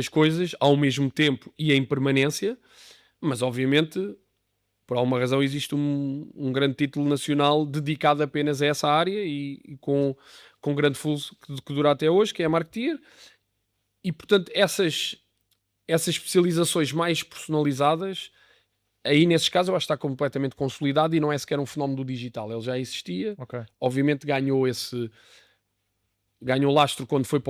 coisas ao mesmo tempo e em permanência, mas obviamente por alguma razão existe um grande título nacional dedicado apenas a essa área e com grande fluxo que dura até hoje, que é a Marketeer. E, portanto, essas especializações mais personalizadas, aí nesses casos eu acho que está completamente consolidado e não é sequer um fenómeno do digital. Ele já existia. Obviamente ganhou lastro quando foi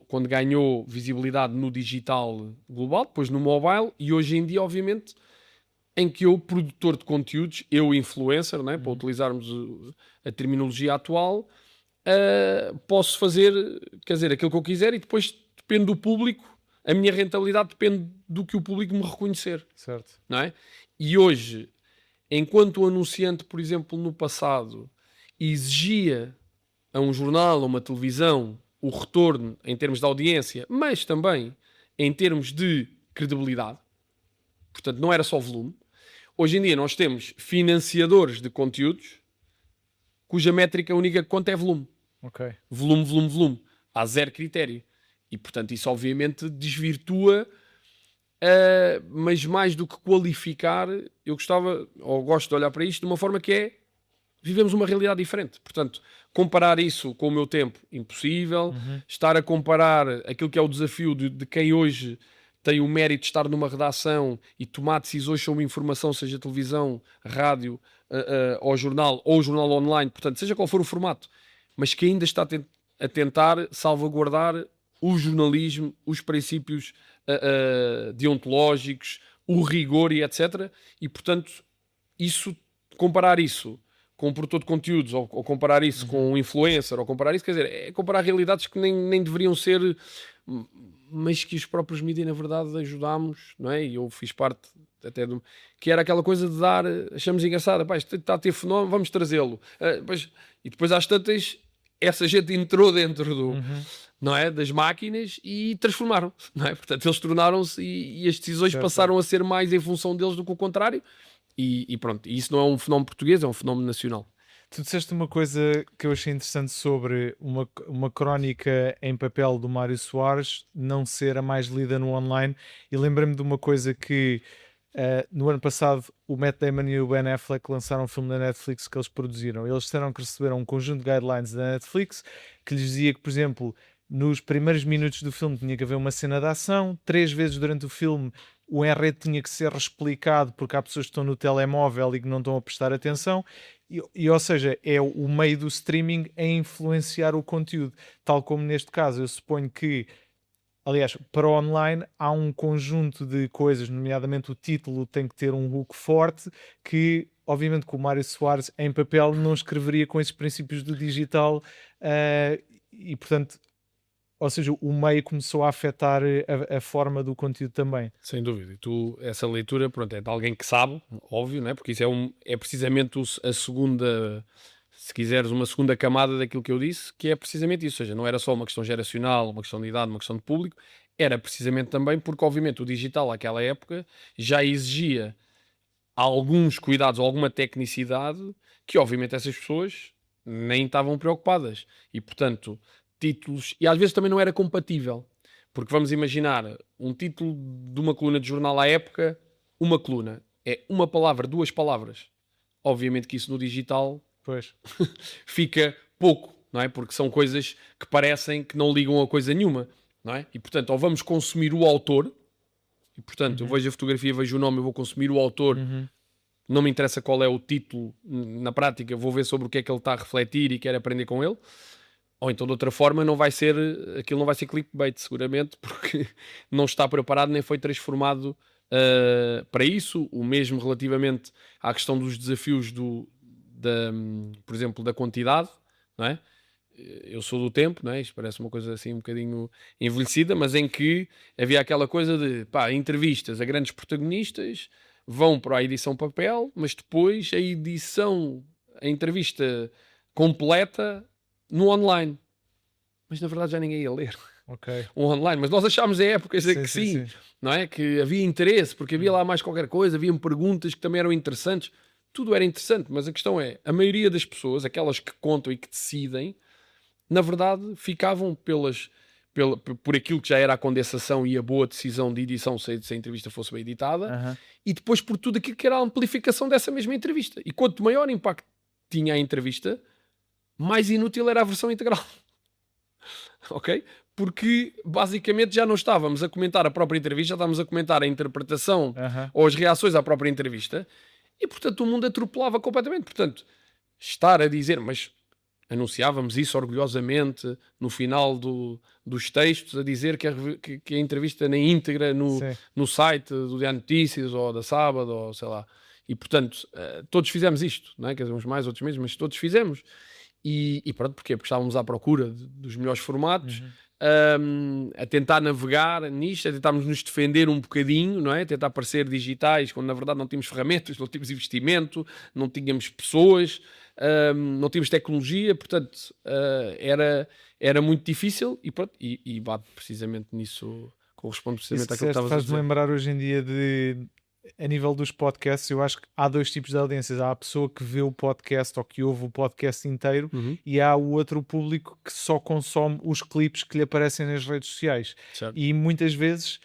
quando ganhou visibilidade no digital global, depois no mobile, e hoje em dia, obviamente, em que eu, produtor de conteúdos, eu influencer, né, para utilizarmos a terminologia atual, posso fazer, quer dizer, aquilo que eu quiser e depois depende do público, a minha rentabilidade depende do que o público me reconhecer. Certo. Não é? E hoje, enquanto o anunciante, por exemplo, no passado, exigia a um jornal, a uma televisão, o retorno em termos de audiência, mas também em termos de credibilidade, portanto não era só volume. Hoje em dia nós temos financiadores de conteúdos cuja métrica única que conta é volume. Volume. Há zero critério. E, portanto, isso obviamente desvirtua mas mais do que qualificar, eu gostava, ou gosto de olhar para isto de uma forma que é, vivemos uma realidade diferente. Portanto, comparar isso com o meu tempo, impossível. Estar a comparar aquilo que é o desafio de quem hoje tem o mérito de estar numa redação e tomar decisões sobre informação, seja televisão, rádio, ou jornal online, portanto, seja qual for o formato, mas que ainda está a tentar salvaguardar o jornalismo, os princípios deontológicos, o rigor e etc. E, portanto, comparar isso com um produtor de conteúdos, ou comparar isso com um influencer, ou comparar isso, quer dizer, é comparar realidades que nem deveriam ser, mas que os próprios mídias, na verdade, ajudámos, não é? E eu fiz parte até do... que era aquela coisa de dar, achamos engraçada, pá, isto está a ter fenómeno, vamos trazê-lo. E depois às tantas, essa gente entrou dentro do... não é? Das máquinas e transformaram-se, não é? Portanto, eles tornaram-se e as decisões passaram a ser mais em função deles do que o contrário. E pronto, e isso não é um fenómeno português, é um fenómeno nacional. Tu disseste uma coisa que eu achei interessante sobre uma crónica em papel do Mário Soares não ser a mais lida no online, e lembrei-me de uma coisa que no ano passado o Matt Damon e o Ben Affleck lançaram um filme da Netflix que eles produziram. Eles disseram que receberam um conjunto de guidelines da Netflix que lhes dizia que, por exemplo, nos primeiros minutos do filme tinha que haver uma cena de ação, 3 vezes durante o filme o enredo tinha que ser explicado porque há pessoas que estão no telemóvel e que não estão a prestar atenção, ou seja, é o meio do streaming a influenciar o conteúdo, tal como neste caso eu suponho que, aliás, para o online há um conjunto de coisas, nomeadamente o título tem que ter um hook forte, que obviamente que o Mário Soares em papel não escreveria com esses princípios do digital, e portanto, ou seja, o meio começou a afetar a forma do conteúdo também. Sem dúvida. E tu, essa leitura, pronto, é de alguém que sabe, óbvio, não é? Porque isso é precisamente a segunda, se quiseres, uma segunda camada daquilo que eu disse, que é precisamente isso. Ou seja, não era só uma questão geracional, uma questão de idade, uma questão de público, era precisamente também porque, obviamente, o digital, naquela época, já exigia alguns cuidados ou alguma tecnicidade que, obviamente, essas pessoas nem estavam preocupadas. E, portanto, títulos... E às vezes também não era compatível. Porque vamos imaginar um título de uma coluna de jornal à época, uma coluna. É uma palavra, 2 palavras. Obviamente que isso no digital fica pouco, não é? Porque são coisas que parecem que não ligam a coisa nenhuma, não é? E, portanto, ou vamos consumir o autor, e, portanto, eu vejo a fotografia, vejo o nome, eu vou consumir o autor, não me interessa qual é o título, na prática, vou ver sobre o que é que ele está a refletir e quero aprender com ele. Ou então, de outra forma, aquilo não vai ser clickbait, seguramente, porque não está preparado nem foi transformado para isso. O mesmo relativamente à questão dos desafios por exemplo, da quantidade, não é? Eu sou do tempo, não é? Isto parece uma coisa assim um bocadinho envelhecida, mas em que havia aquela coisa de, entrevistas a grandes protagonistas, vão para a edição papel, mas depois a entrevista completa no online. Mas na verdade já ninguém ia ler o online. Mas nós achámos a época que sim, não é? Que havia interesse, porque havia lá mais qualquer coisa, haviam perguntas que também eram interessantes. Tudo era interessante, mas a questão é, a maioria das pessoas, aquelas que contam e que decidem, na verdade ficavam por aquilo que já era a condensação e a boa decisão de edição se a entrevista fosse bem editada, e depois por tudo aquilo que era a amplificação dessa mesma entrevista. E quanto maior impacto tinha a entrevista, mais inútil era a versão integral. Ok? Porque basicamente já não estávamos a comentar a própria entrevista, já estávamos a comentar a interpretação ou as reações à própria entrevista, e portanto o mundo atropelava completamente. Portanto, estar a dizer, mas anunciávamos isso orgulhosamente no final dos textos, a dizer que a entrevista na íntegra no site do Diário de Notícias ou da Sábado, ou sei lá. E portanto, todos fizemos isto, não é? Quer dizer, uns mais, outros menos, mas todos fizemos. E pronto, porquê? Porque estávamos à procura dos melhores formatos, a tentar navegar nisto, a tentarmos nos defender um bocadinho, não é? A tentar parecer digitais, quando na verdade não tínhamos ferramentas, não tínhamos investimento, não tínhamos pessoas, não tínhamos tecnologia, portanto era muito difícil e pronto, e bate precisamente nisso, corresponde precisamente àquilo que estavas a dizer. Faz-me lembrar hoje em dia a nível dos podcasts, eu acho que há 2 tipos de audiências. Há a pessoa que vê o podcast ou que ouve o podcast inteiro, e há o outro público que só consome os clipes que lhe aparecem nas redes sociais. Certo. E muitas vezes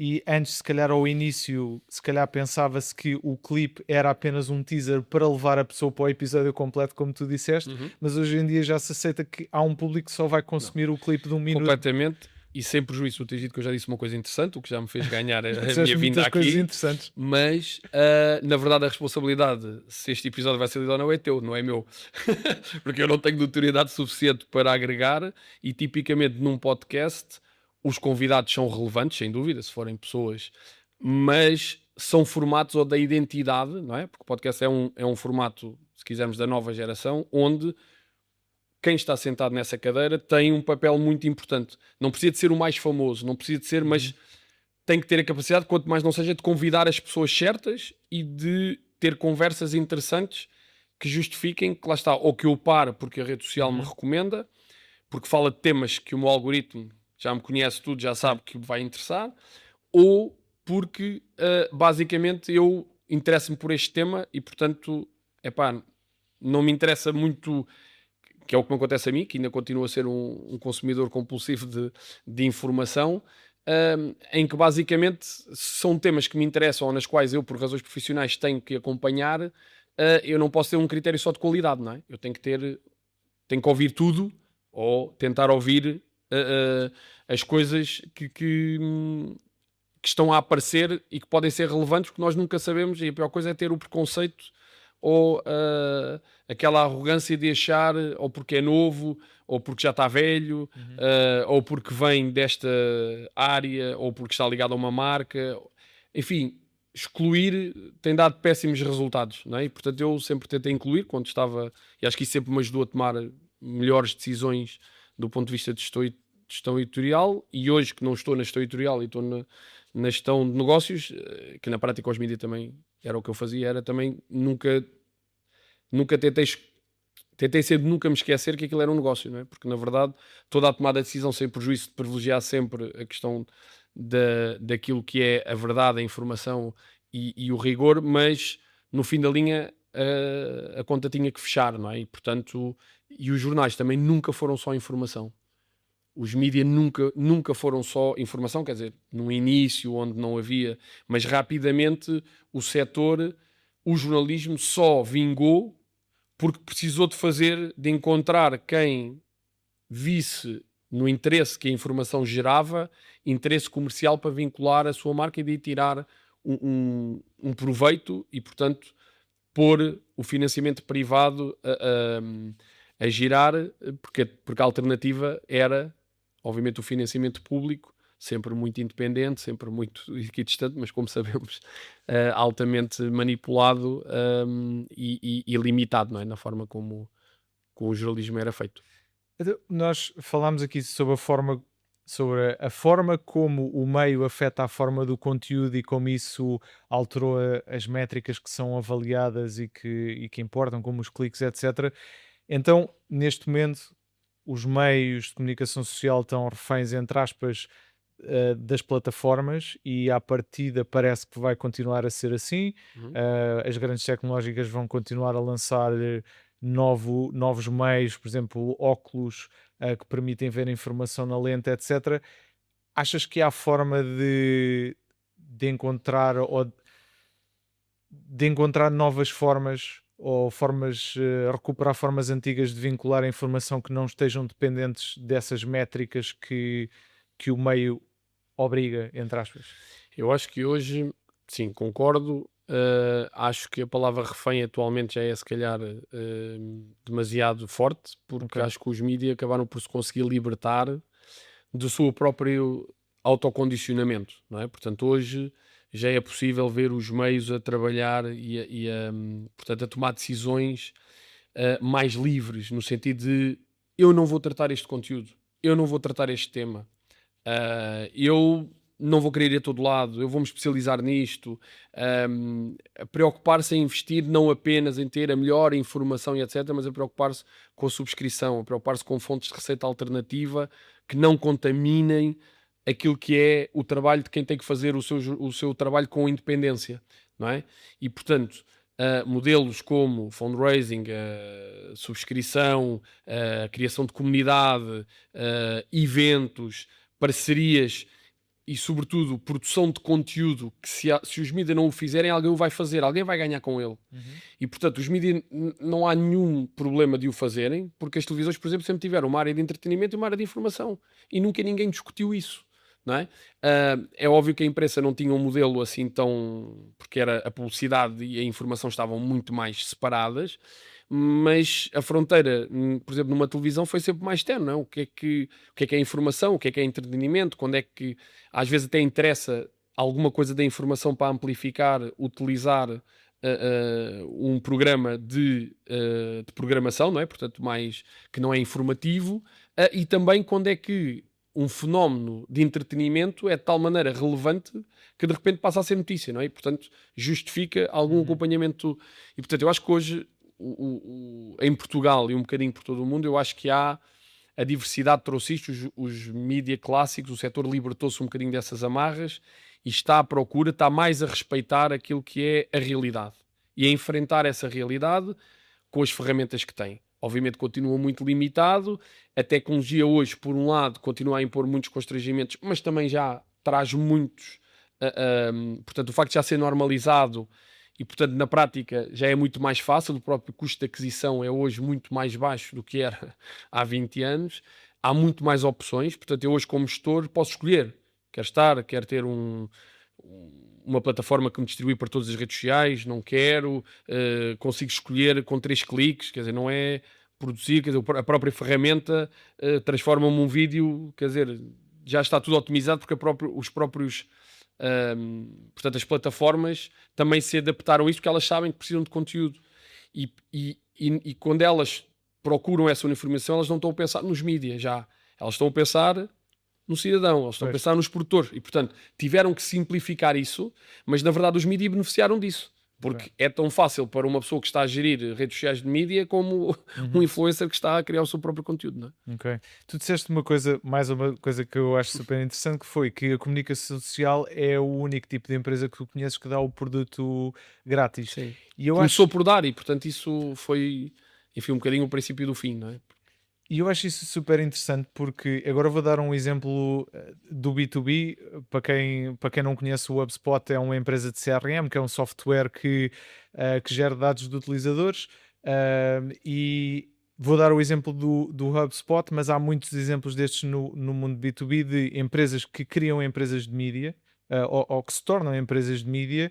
e antes, se calhar ao início, se calhar pensava-se que o clipe era apenas um teaser para levar a pessoa para o episódio completo, como tu disseste, mas hoje em dia já se aceita que há um público que só vai consumir o clipe de 1 minuto. Completamente, e sem prejuízo, tu tens dito que eu já disse uma coisa interessante, o que já me fez ganhar a Disseste minha vinda muitas coisas aqui, interessantes. mas na verdade a responsabilidade, se este episódio vai ser lido ou não, é teu, não é meu. Porque eu não tenho notoriedade suficiente para agregar, e tipicamente num podcast os convidados são relevantes, sem dúvida, se forem pessoas, mas são formatos ou da identidade, não é? Porque o podcast é um formato, se quisermos, da nova geração, onde quem está sentado nessa cadeira tem um papel muito importante. Não precisa de ser o mais famoso, não precisa de ser, mas tem que ter a capacidade, quanto mais não seja, de convidar as pessoas certas e de ter conversas interessantes que justifiquem que lá está, ou que eu pare porque a rede social me recomenda, porque fala de temas que o meu algoritmo já me conhece tudo, já sabe que me vai interessar, ou porque basicamente eu interesso-me por este tema e portanto, epá, não me interessa muito, que é o que me acontece a mim, que ainda continuo a ser um consumidor compulsivo de informação, em que basicamente são temas que me interessam ou nas quais eu, por razões profissionais, tenho que acompanhar. Eu não posso ter um critério só de qualidade, não é? Eu tenho que ouvir tudo ou tentar ouvir as coisas que estão a aparecer e que podem ser relevantes, porque nós nunca sabemos, e a pior coisa é ter o preconceito ou aquela arrogância de achar, ou porque é novo, ou porque já está velho, ou porque vem desta área, ou porque está ligado a uma marca. Enfim, excluir tem dado péssimos resultados, não é? E, portanto, eu sempre tentei incluir quando estava, e acho que isso sempre me ajudou a tomar melhores decisões do ponto de vista de gestão editorial, e hoje que não estou na gestão editorial e estou na gestão de negócios, que na prática os mídias também era o que eu fazia, era também nunca tentei sempre nunca me esquecer que aquilo era um negócio, não é? Porque na verdade toda a tomada de decisão, sem prejuízo de privilegiar sempre a questão daquilo que é a verdade, a informação e o rigor, mas no fim da linha a conta tinha que fechar, não é? E portanto, e os jornais também nunca foram só informação. Os mídias nunca foram só informação, quer dizer, no início onde não havia, mas rapidamente o setor, o jornalismo só vingou porque precisou de encontrar quem visse no interesse que a informação gerava, interesse comercial para vincular a sua marca e de tirar um proveito e, portanto, pôr o financiamento privado a girar, porque a alternativa era, obviamente, o financiamento público, sempre muito independente, sempre muito equidistante, mas como sabemos, altamente manipulado e limitado, não é? Na forma como o jornalismo era feito. Então, nós falámos aqui sobre a forma como o meio afeta a forma do conteúdo e como isso alterou as métricas que são avaliadas e que importam, como os cliques, etc. Então, neste momento, os meios de comunicação social estão reféns, entre aspas, das plataformas, e à partida parece que vai continuar a ser assim. As grandes tecnológicas vão continuar a lançar novos meios, por exemplo, óculos que permitem ver a informação na lente, etc. Achas que há forma de encontrar ou de encontrar novas formas ou recuperar formas antigas de vincular a informação que não estejam dependentes dessas métricas que o meio obriga, entre aspas? Eu acho que hoje, sim, concordo. Acho que a palavra refém atualmente já é, se calhar, demasiado forte, porque Ok. acho que os mídias acabaram por se conseguir libertar do seu próprio autocondicionamento, não é? Portanto, hoje já é possível ver os meios a trabalhar portanto, a tomar decisões mais livres, no sentido de eu não vou tratar este conteúdo, eu não vou tratar este tema, eu não vou querer ir a todo lado, eu vou-me especializar nisto, a preocupar-se em investir não apenas em ter a melhor informação e etc., mas a preocupar-se com a subscrição, a preocupar-se com fontes de receita alternativa que não contaminem aquilo que é o trabalho de quem tem que fazer o seu trabalho com independência, não é? E, portanto, modelos como fundraising, subscrição, criação de comunidade, eventos, parcerias, e sobretudo, produção de conteúdo que se os mídias não o fizerem, alguém o vai fazer, alguém vai ganhar com ele. E, portanto, os mídias não há nenhum problema de o fazerem, porque as televisões, por exemplo, sempre tiveram uma área de entretenimento e uma área de informação. E nunca ninguém discutiu isso. Não é? É óbvio que a imprensa não tinha um modelo assim tão... porque a publicidade e a informação estavam muito mais separadas, mas a fronteira, por exemplo, numa televisão foi sempre mais tenue, não é? O que é informação, o que é entretenimento, quando é que às vezes até interessa alguma coisa da informação para amplificar, utilizar um programa de programação, não é? Portanto, mais que não é informativo, e também quando é que um fenómeno de entretenimento é de tal maneira relevante que de repente passa a ser notícia, não é? E, portanto, justifica algum acompanhamento. E, portanto, eu acho que hoje, em Portugal e um bocadinho por todo o mundo, eu acho que há a diversidade trouxe isto, os mídia clássicos, o setor libertou-se um bocadinho dessas amarras e está à procura, está mais a respeitar aquilo que é a realidade e a enfrentar essa realidade com as ferramentas que tem. Obviamente continua muito limitado, a tecnologia hoje, por um lado, continua a impor muitos constrangimentos, mas também já traz muitos, portanto, o facto de já ser normalizado e, portanto, na prática já é muito mais fácil, o próprio custo de aquisição é hoje muito mais baixo do que era há 20 anos, há muito mais opções, portanto, eu hoje como gestor posso escolher, quero ter uma plataforma que me distribui para todas as redes sociais, não quero, consigo escolher com 3 cliques, quer dizer, não é produzir, quer dizer, a própria ferramenta transforma-me um vídeo, quer dizer, já está tudo otimizado porque os próprios, portanto, as plataformas também se adaptaram a isto porque elas sabem que precisam de conteúdo e quando elas procuram essa informação, elas não estão a pensar nos mídias já, elas estão a pensar no cidadão, eles estão a pensar nos produtores e, portanto, tiveram que simplificar isso, mas na verdade os mídias beneficiaram disso, porque é tão fácil para uma pessoa que está a gerir redes sociais de mídia como um influencer que está a criar o seu próprio conteúdo, não é? Ok. Tu disseste mais uma coisa que eu acho super interessante, que foi que a comunicação social é o único tipo de empresa que tu conheces que dá o produto grátis. Sim. E eu Começou por dar e, portanto, isso foi, enfim, um bocadinho o princípio do fim, não é? E eu acho isso super interessante porque agora vou dar um exemplo do B2B. Para quem não conhece, o HubSpot é uma empresa de CRM, que é um software que gera dados de utilizadores. E vou dar o exemplo do HubSpot, mas há muitos exemplos destes no mundo B2B de empresas que criam empresas de mídia ou que se tornam empresas de mídia.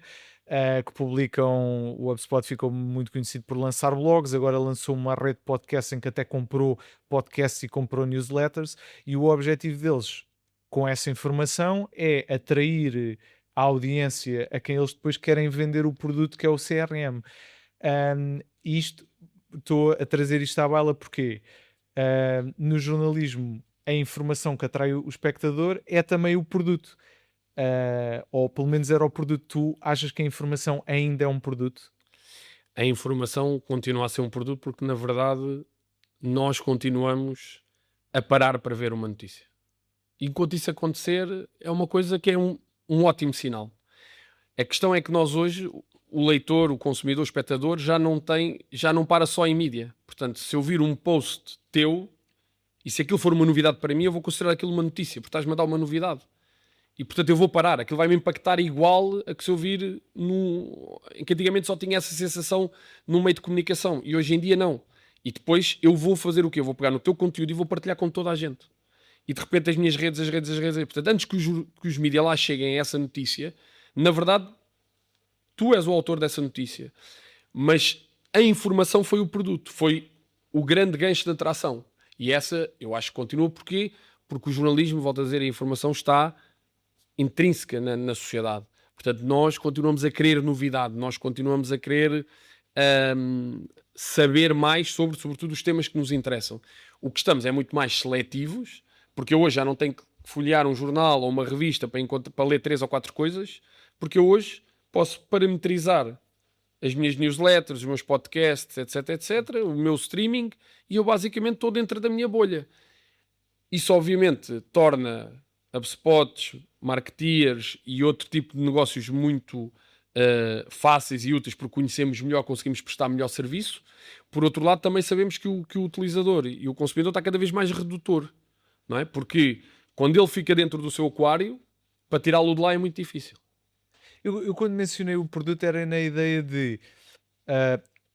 Que publicam, o HubSpot ficou muito conhecido por lançar blogs, agora lançou uma rede de podcasts em que até comprou podcasts e comprou newsletters, e o objetivo deles com essa informação é atrair a audiência a quem eles depois querem vender o produto que é o CRM. Estou a trazer isto à baila porque no jornalismo a informação que atrai o espectador é também o produto. Ou pelo menos era o produto. Tu achas que a informação ainda é um produto? A informação continua a ser um produto porque, na verdade, nós continuamos a parar para ver uma notícia. Enquanto isso acontecer, é uma coisa que é um ótimo sinal. A questão é que nós hoje, o leitor, o consumidor, o espectador, já não para só em mídia. Portanto, se eu vir um post teu, e se aquilo for uma novidade para mim, eu vou considerar aquilo uma notícia, porque estás-me a dar uma novidade. E, portanto, eu vou parar. Aquilo vai me impactar igual a que se eu vir em que antigamente só tinha essa sensação num meio de comunicação. E hoje em dia não. E depois eu vou fazer o quê? Eu vou pegar no teu conteúdo e vou partilhar com toda a gente. E, de repente, as minhas redes. Portanto, antes que os mídias lá cheguem a essa notícia, na verdade, tu és o autor dessa notícia. Mas a informação foi o produto. Foi o grande gancho de atração. E essa, eu acho que continua. Porquê? Porque o jornalismo, volto a dizer, a informação está intrínseca na sociedade. Portanto, nós continuamos a querer novidade, nós continuamos a querer saber mais sobretudo, os temas que nos interessam. O que estamos é muito mais seletivos, porque eu hoje já não tenho que folhear um jornal ou uma revista para ler 3 ou 4 coisas, porque eu hoje posso parametrizar as minhas newsletters, os meus podcasts, etc, o meu streaming, e eu basicamente estou dentro da minha bolha. Isso obviamente torna HubSpots, marketeers e outro tipo de negócios muito fáceis e úteis porque conhecemos melhor, conseguimos prestar melhor serviço. Por outro lado, também sabemos que o utilizador e o consumidor está cada vez mais redutor, não é? Porque quando ele fica dentro do seu aquário, para tirá-lo de lá é muito difícil. Eu quando mencionei o produto era na ideia de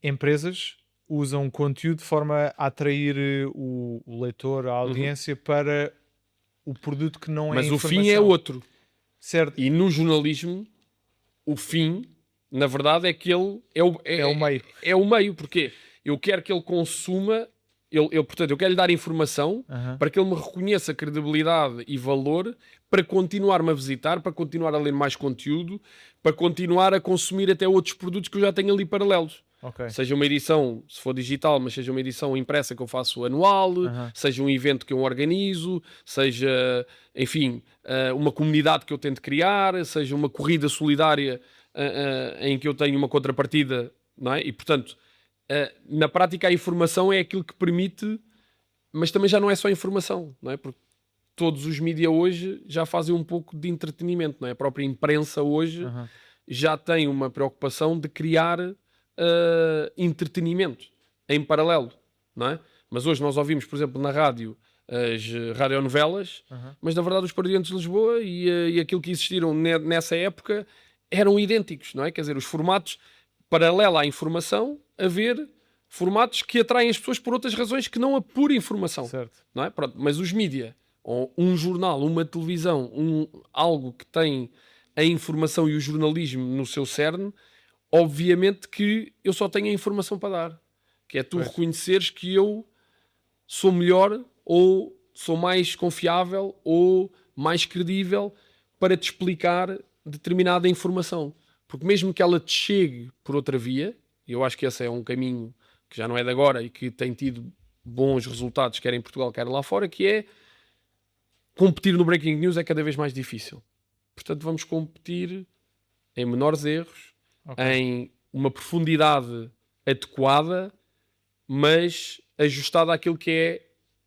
empresas usam conteúdo de forma a atrair o leitor, a audiência para o produto que não é Mas o informação. fim é outro. Certo. E no jornalismo, o fim, na verdade, é que ele É o meio. É o meio, porque eu quero que ele consuma, portanto, eu quero lhe dar informação para que ele me reconheça credibilidade e valor para continuar-me a visitar, para continuar a ler mais conteúdo, para continuar a consumir até outros produtos que eu já tenho ali paralelos. Ok. Seja uma edição, se for digital, mas seja uma edição impressa que eu faço anual, seja um evento que eu organizo, seja, enfim, uma comunidade que eu tento criar, seja uma corrida solidária em que eu tenho uma contrapartida, não é? E, portanto, na prática a informação é aquilo que permite, mas também já não é só informação, não é? Porque todos os mídias hoje já fazem um pouco de entretenimento, não é? A própria imprensa hoje já tem uma preocupação de criar entretenimento em paralelo, não é? Mas hoje nós ouvimos, por exemplo, na rádio as radionovelas, mas na verdade os Paradiantes de Lisboa e aquilo que existiram nessa época eram idênticos, não é? Quer dizer, os formatos paralelo à informação, haver formatos que atraem as pessoas por outras razões que não a pura informação, Certo. não é? Pronto, mas os mídia, ou um jornal, uma televisão, algo que tem a informação e o jornalismo no seu cerne, obviamente que eu só tenho a informação para dar. Que é tu reconheceres que eu sou melhor, ou sou mais confiável, ou mais credível para te explicar determinada informação. Porque mesmo que ela te chegue por outra via, e eu acho que esse é um caminho que já não é de agora e que tem tido bons resultados, quer em Portugal, quer lá fora, que é competir no Breaking News é cada vez mais difícil. Portanto, vamos competir em menores erros, em uma profundidade adequada, mas ajustada àquilo que é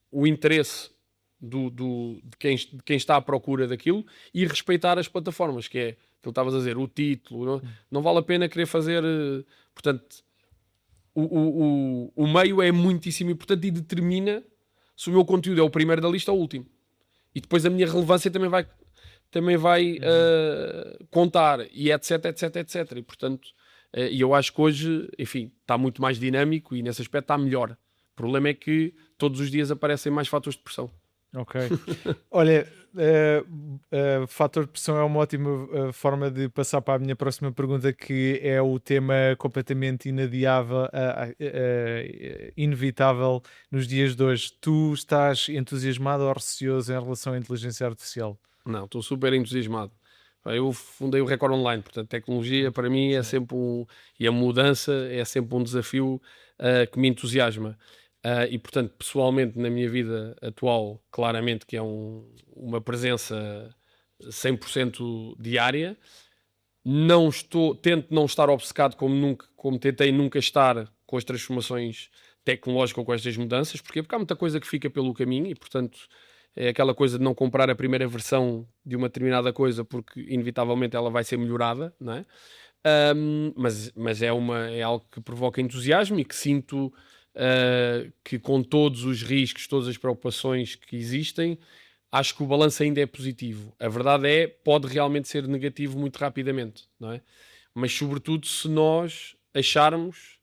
o interesse de quem está à procura daquilo, e respeitar as plataformas, que é aquilo que estavas a dizer, o título. Não vale a pena querer fazer... Portanto, o meio é muitíssimo importante e determina se o meu conteúdo é o primeiro da lista ou o último. E depois a minha relevância também vai contar, e etc, etc, etc. E, portanto, e eu acho que hoje, enfim, está muito mais dinâmico e nesse aspecto está melhor. O problema é que todos os dias aparecem mais fatores de pressão. Ok. Olha, fator de pressão é uma ótima forma de passar para a minha próxima pergunta, que é o tema completamente inadiável, inevitável nos dias de hoje. Tu estás entusiasmado ou receoso em relação à inteligência artificial? Não, estou super entusiasmado. Eu fundei o Record Online, portanto, tecnologia para mim é sempre e a mudança é sempre um desafio que me entusiasma. E, portanto, pessoalmente, na minha vida atual, claramente que é uma presença 100% diária. Tento não estar obcecado como tentei nunca estar com as transformações tecnológicas ou com estas mudanças. Porquê? Porque há muita coisa que fica pelo caminho e, portanto, é aquela coisa de não comprar a primeira versão de uma determinada coisa porque, inevitavelmente, ela vai ser melhorada, não é? Mas é algo que provoca entusiasmo e que sinto... que com todos os riscos, todas as preocupações que existem, acho que o balanço ainda é positivo. A verdade é, pode realmente ser negativo muito rapidamente, não é? Mas sobretudo se nós acharmos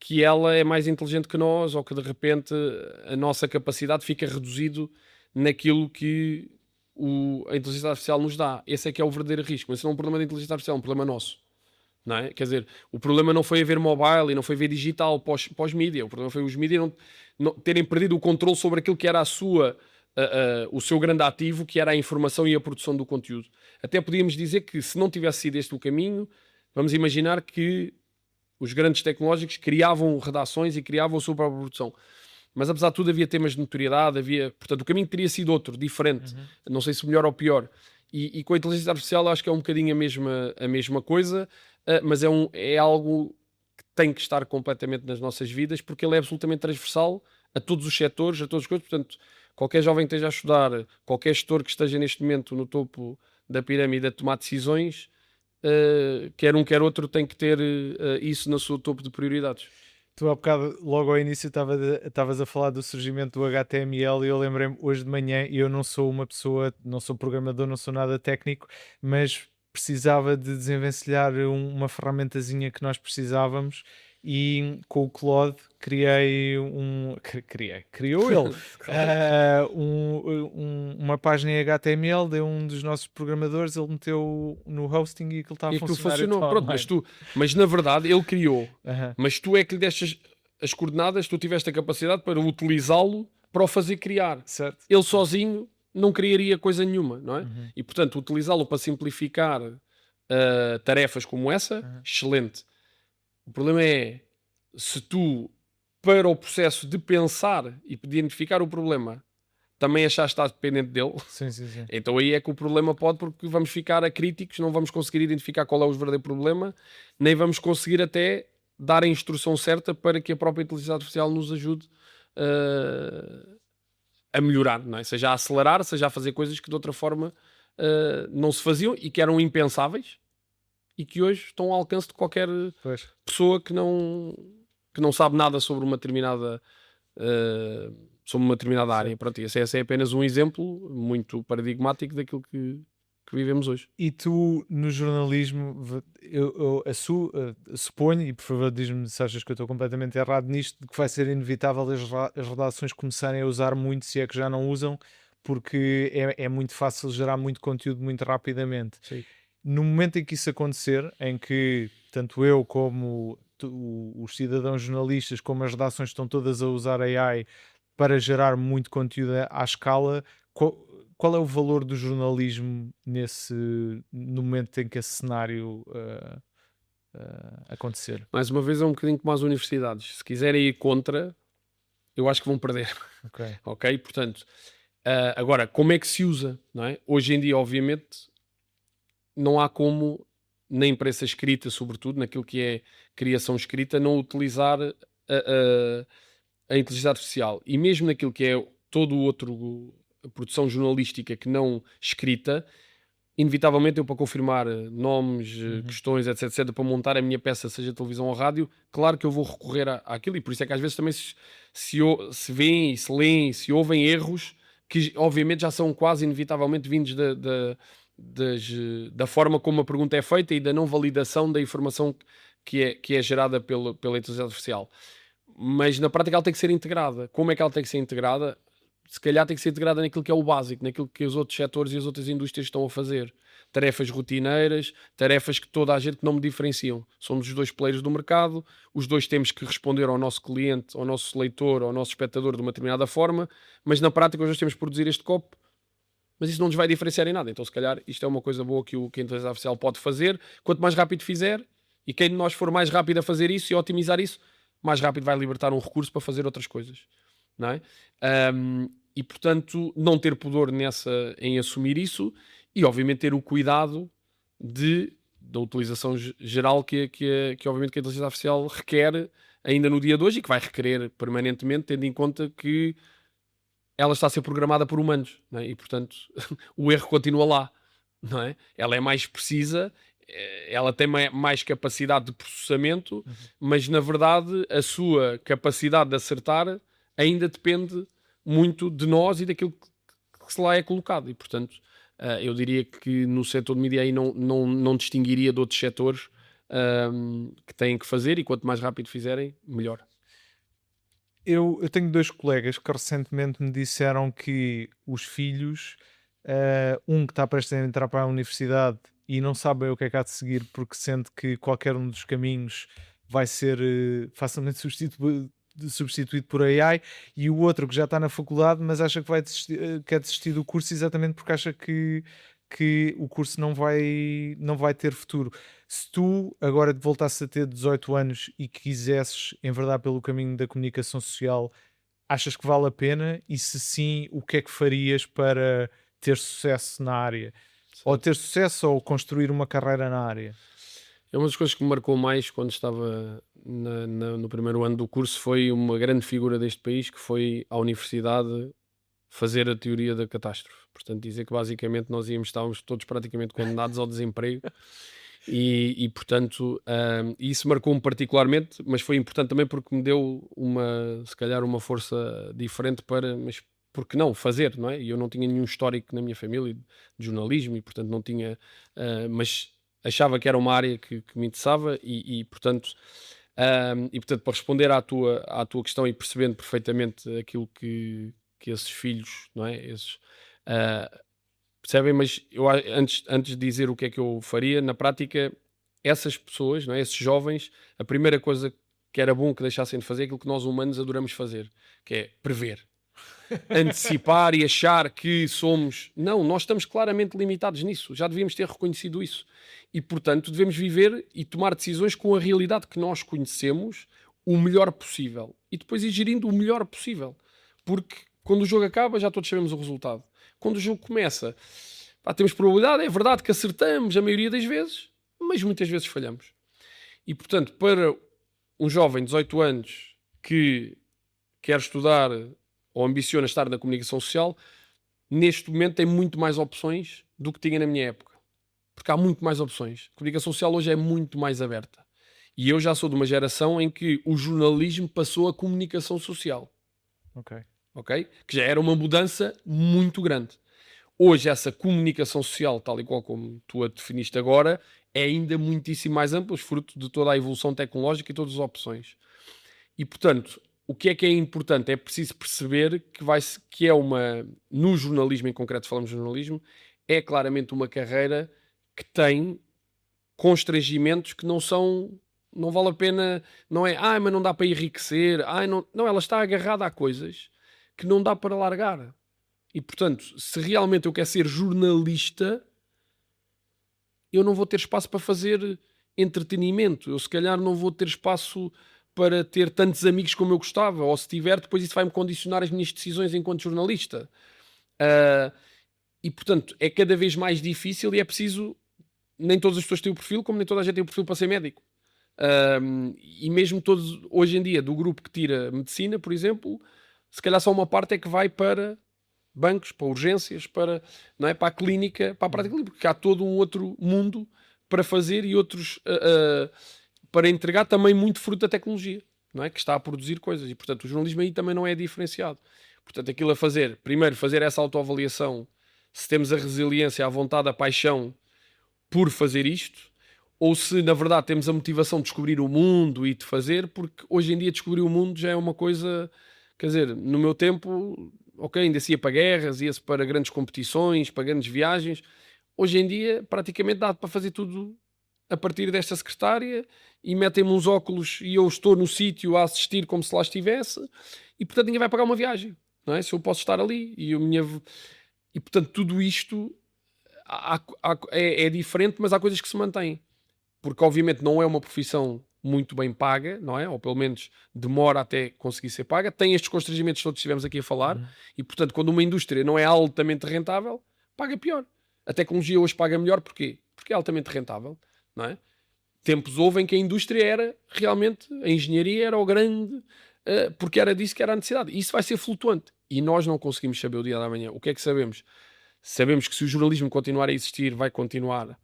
que ela é mais inteligente que nós, ou que de repente a nossa capacidade fica reduzido naquilo que a inteligência artificial nos dá. Esse é que é o verdadeiro risco. Mas isso não é um problema da inteligência artificial, é um problema nosso. Não é? Quer dizer, o problema não foi haver mobile e não foi haver digital pós-mídia. O problema foi os mídias não terem perdido o controle sobre aquilo que era o seu grande ativo, que era a informação e a produção do conteúdo. Até podíamos dizer que, se não tivesse sido este o caminho, vamos imaginar que os grandes tecnológicos criavam redações e criavam a sua própria produção. Mas, apesar de tudo, havia temas de notoriedade, portanto, o caminho teria sido outro, diferente. Não sei se melhor ou pior. E com a inteligência artificial acho que é um bocadinho a mesma coisa, mas é algo que tem que estar completamente nas nossas vidas, porque ele é absolutamente transversal a todos os setores, a todas as coisas. Portanto, qualquer jovem que esteja a estudar, qualquer gestor que esteja neste momento no topo da pirâmide a tomar decisões, quer um quer outro tem que ter isso no seu topo de prioridades. Tu há bocado, logo ao início, estavas a falar do surgimento do HTML e eu lembrei-me hoje de manhã, e eu não sou uma pessoa, não sou programador, não sou nada técnico, mas precisava de desenvencilhar uma ferramentazinha que nós precisávamos e com o Claude criou ele uma página em HTML de um dos nossos programadores, ele meteu no hosting e aquilo está a E aquilo funcionar. funcionou. Tá Pronto, online. mas na verdade ele criou. Aham. Mas tu é que lhe deste as coordenadas, tu tiveste a capacidade para utilizá-lo para o fazer criar. Certo. Ele sozinho não criaria coisa nenhuma, não é? Uhum. E portanto, utilizá-lo para simplificar tarefas como essa, Uhum. excelente. O problema é se tu, para o processo de pensar e de identificar o problema, também achaste que estás dependente dele, Sim, sim, sim. então aí é que o problema pode, porque vamos ficar acríticos, não vamos conseguir identificar qual é o verdadeiro problema, nem vamos conseguir até dar a instrução certa para que a própria inteligência artificial nos ajude a melhorar, não é? Seja a acelerar, seja a fazer coisas que de outra forma não se faziam e que eram impensáveis e que hoje estão ao alcance de qualquer Pois. pessoa que não sabe nada sobre uma determinada área. Pronto, esse é apenas um exemplo muito paradigmático daquilo que vivemos hoje. E tu, no jornalismo, eu suponho, e por favor diz-me se achas que eu estou completamente errado nisto, de que vai ser inevitável as redações começarem a usar muito, se é que já não usam, porque é muito fácil gerar muito conteúdo muito rapidamente. Sim. No momento em que isso acontecer, em que tanto eu como os cidadãos jornalistas, como as redações estão todas a usar AI para gerar muito conteúdo à escala, qual é o valor do jornalismo no momento em que esse cenário acontecer? Mais uma vez é um bocadinho como as universidades. Se quiserem ir contra, eu acho que vão perder. Ok. Ok? Portanto, agora, como é que se usa? Não é? Hoje em dia, obviamente, não há como, na imprensa escrita, sobretudo, naquilo que é criação escrita, não utilizar a inteligência artificial. E mesmo naquilo que é todo o outro produção jornalística que não escrita, inevitavelmente eu, para confirmar nomes, questões, etc, para montar a minha peça, seja televisão ou rádio, claro que eu vou recorrer àquilo, e por isso é que às vezes também se veem, se leem, se ouvem erros que obviamente já são quase inevitavelmente vindos da forma como a pergunta é feita e da não validação da informação que é gerada pela inteligência artificial. Mas na prática ela tem que ser integrada. Como é que ela tem que ser integrada? Se calhar tem que ser integrada naquilo que é o básico, naquilo que os outros setores e as outras indústrias estão a fazer. Tarefas rotineiras, tarefas que toda a gente não me diferenciam. Somos os dois players do mercado, os dois temos que responder ao nosso cliente, ao nosso leitor, ao nosso espectador de uma determinada forma, mas na prática nós temos que produzir este copo, mas isso não nos vai diferenciar em nada. Então se calhar isto é uma coisa boa que a inteligência artificial pode fazer. Quanto mais rápido fizer, e quem de nós for mais rápido a fazer isso e a otimizar isso, mais rápido vai libertar um recurso para fazer outras coisas, não é? E portanto não ter pudor em assumir isso e obviamente ter o cuidado da utilização geral que obviamente que a inteligência artificial requer ainda no dia de hoje e que vai requerer permanentemente, tendo em conta que ela está a ser programada por humanos, não é? E portanto o erro continua lá, não é? Ela é mais precisa, ela tem mais capacidade de processamento, mas na verdade a sua capacidade de acertar ainda depende muito de nós e daquilo que se lá é colocado. E portanto eu diria que no setor de mídia aí não distinguiria de outros setores que têm que fazer, e quanto mais rápido fizerem, melhor. Eu tenho dois colegas que recentemente me disseram que os filhos, um que está prestes a entrar para a universidade e não sabe bem o que é que há de seguir porque sente que qualquer um dos caminhos vai ser facilmente substituído por AI, e o outro que já está na faculdade mas acha que quer desistir do curso exatamente porque acha que o curso não vai ter futuro. Se tu agora voltasses a ter 18 anos e quisesses enverdar pelo caminho da comunicação social, achas que vale a pena? E se sim, o que é que farias para ter sucesso na área? Ou ter sucesso ou construir uma carreira na área? É uma das coisas que me marcou mais quando estava no primeiro ano do curso, foi uma grande figura deste país que foi à universidade fazer a teoria da catástrofe. Portanto, dizer que basicamente estávamos todos praticamente condenados ao desemprego Portanto, isso marcou-me particularmente, mas foi importante também porque me deu se calhar uma força diferente mas porque não fazer, não é? E eu não tinha nenhum histórico na minha família de jornalismo e portanto não tinha, mas achava que era uma área que me interessava portanto, para responder à tua questão e percebendo perfeitamente aquilo que esses filhos, não é? Percebem? Mas antes de dizer o que é que eu faria, na prática, essas pessoas, não é? Esses jovens, a primeira coisa que era bom que deixassem de fazer é aquilo que nós humanos adoramos fazer, que é prever. Antecipar e achar que somos... Não, nós estamos claramente limitados nisso. Já devíamos ter reconhecido isso. E, portanto, devemos viver e tomar decisões com a realidade que nós conhecemos o melhor possível. E depois ir gerindo o melhor possível. Porque quando o jogo acaba, já todos sabemos o resultado. Quando o jogo começa, temos probabilidade, é verdade que acertamos a maioria das vezes, mas muitas vezes falhamos. E, portanto, para um jovem de 18 anos que quer estudar ou ambiciona estar na comunicação social, neste momento tem muito mais opções do que tinha na minha época. Porque há muito mais opções. A comunicação social hoje é muito mais aberta. E eu já sou de uma geração em que o jornalismo passou a comunicação social. Ok? Que já era uma mudança muito grande. Hoje essa comunicação social, tal e qual como tu a definiste agora, é ainda muitíssimo mais ampla, fruto de toda a evolução tecnológica e todas as opções. E, portanto, o que é importante? É preciso perceber que é no jornalismo em concreto, falamos de jornalismo, é claramente uma carreira que tem constrangimentos que não vale a pena, não é, mas não dá para enriquecer, não, ela está agarrada a coisas que não dá para largar. E, portanto, se realmente eu quero ser jornalista, eu não vou ter espaço para fazer entretenimento. Eu, se calhar, não vou ter espaço para ter tantos amigos como eu gostava. Ou, se tiver, depois isso vai-me condicionar as minhas decisões enquanto jornalista. E, portanto, é cada vez mais difícil e é preciso... Nem todas as pessoas têm o perfil, como nem toda a gente tem o perfil para ser médico. E mesmo todos, hoje em dia, do grupo que tira medicina, por exemplo, se calhar só uma parte é que vai para bancos, para urgências, não é, para a clínica, para a prática clínica, porque há todo um outro mundo para fazer e outros para entregar também muito fruto da tecnologia, não é, que está a produzir coisas. E, portanto, o jornalismo aí também não é diferenciado. Portanto, aquilo a fazer, primeiro, fazer essa autoavaliação, se temos a resiliência, a vontade, a paixão por fazer isto, ou se, na verdade, temos a motivação de descobrir o mundo e de fazer, porque hoje em dia descobrir o mundo já é uma coisa... Quer dizer, no meu tempo, ok, ainda se ia para guerras, ia-se para grandes competições, para grandes viagens. Hoje em dia, praticamente dá para fazer tudo a partir desta secretária e metem-me uns óculos e eu estou no sítio a assistir como se lá estivesse e, portanto, ninguém vai pagar uma viagem, não é? Se eu posso estar ali e portanto, tudo isto é diferente, mas há coisas que se mantêm. Porque, obviamente, não é uma profissão muito bem paga, não é? Ou pelo menos demora até conseguir ser paga. Tem estes constrangimentos que todos estivemos aqui a falar. E, portanto, quando uma indústria não é altamente rentável, paga pior. A tecnologia hoje paga melhor, porquê? Porque é altamente rentável, não é? Tempos houve em que a indústria era realmente, a engenharia era o grande, porque era disso que era a necessidade. E isso vai ser flutuante. E nós não conseguimos saber o dia da manhã. O que é que sabemos? Sabemos que se o jornalismo continuar a existir, vai continuar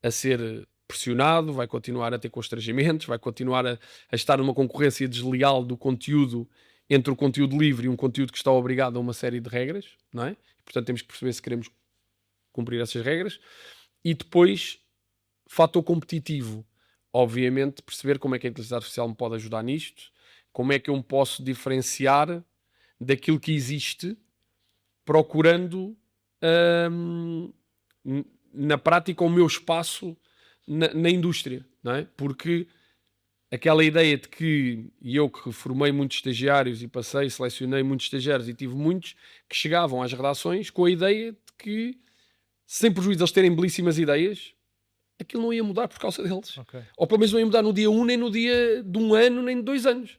a ser pressionado, vai continuar a ter constrangimentos, vai continuar a estar numa concorrência desleal do conteúdo entre o conteúdo livre e um conteúdo que está obrigado a uma série de regras, não é? Portanto, temos que perceber se queremos cumprir essas regras. E depois, fator competitivo. Obviamente, perceber como é que a inteligência artificial me pode ajudar nisto, como é que eu me posso diferenciar daquilo que existe, procurando na prática o meu espaço na indústria, não é? Porque aquela ideia de que, e eu que formei muitos estagiários e selecionei muitos estagiários e tive muitos que chegavam às redações com a ideia de que, sem prejuízo de eles terem belíssimas ideias, aquilo não ia mudar por causa deles. Ou pelo menos não ia mudar no dia 1, nem no dia de 1 ano, nem de 2 anos.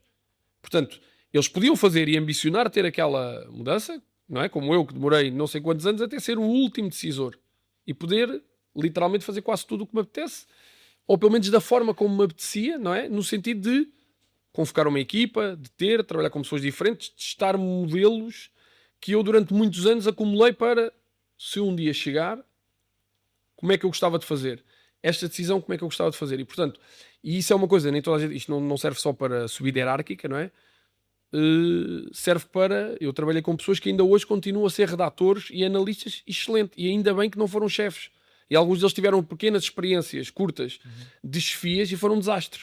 Portanto, eles podiam fazer e ambicionar ter aquela mudança, não é? Como eu, que demorei não sei quantos anos até ser o último decisor e poder literalmente fazer quase tudo o que me apetece, ou pelo menos da forma como me apetecia, não é? No sentido de convocar uma equipa, de trabalhar com pessoas diferentes, de testar modelos que eu durante muitos anos acumulei para, se um dia chegar, como é que eu gostava de fazer? esta decisão como é que eu gostava de fazer. E portanto, e isso é uma coisa, nem toda a gente, isto não serve só para subida hierárquica, não é? Serve para, eu trabalhei com pessoas que ainda hoje continuam a ser redatores e analistas excelente, e ainda bem que não foram chefes, e alguns deles tiveram pequenas experiências curtas de chefias e foram um desastre,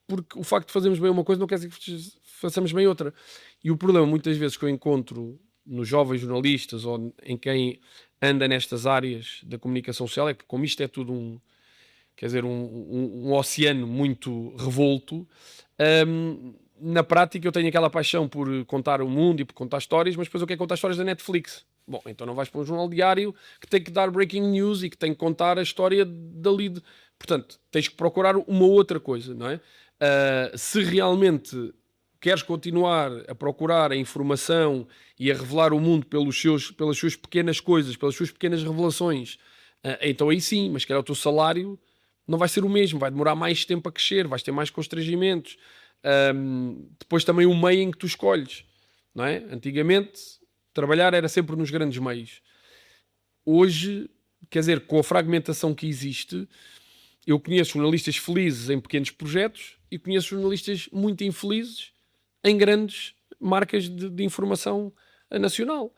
porque o facto de fazermos bem uma coisa não quer dizer que façamos bem outra. E o problema muitas vezes que eu encontro nos jovens jornalistas ou em quem anda nestas áreas da comunicação social é que, como isto é tudo um oceano muito revolto, na prática eu tenho aquela paixão por contar o mundo e por contar histórias, mas depois eu quero contar histórias da Netflix. Bom, então não vais para um jornal diário que tem que dar breaking news e que tem que contar a história dali. Portanto, tens que procurar uma outra coisa, não é? Se realmente queres continuar a procurar a informação e a revelar o mundo pelas suas pequenas coisas, pelas suas pequenas revelações, então aí sim, mas calhar o teu salário não vai ser o mesmo, vai demorar mais tempo a crescer, vais ter mais constrangimentos. Depois também o meio em que tu escolhes, não é? Antigamente trabalhar era sempre nos grandes meios. Hoje, quer dizer, com a fragmentação que existe, eu conheço jornalistas felizes em pequenos projetos e conheço jornalistas muito infelizes em grandes marcas de informação nacional.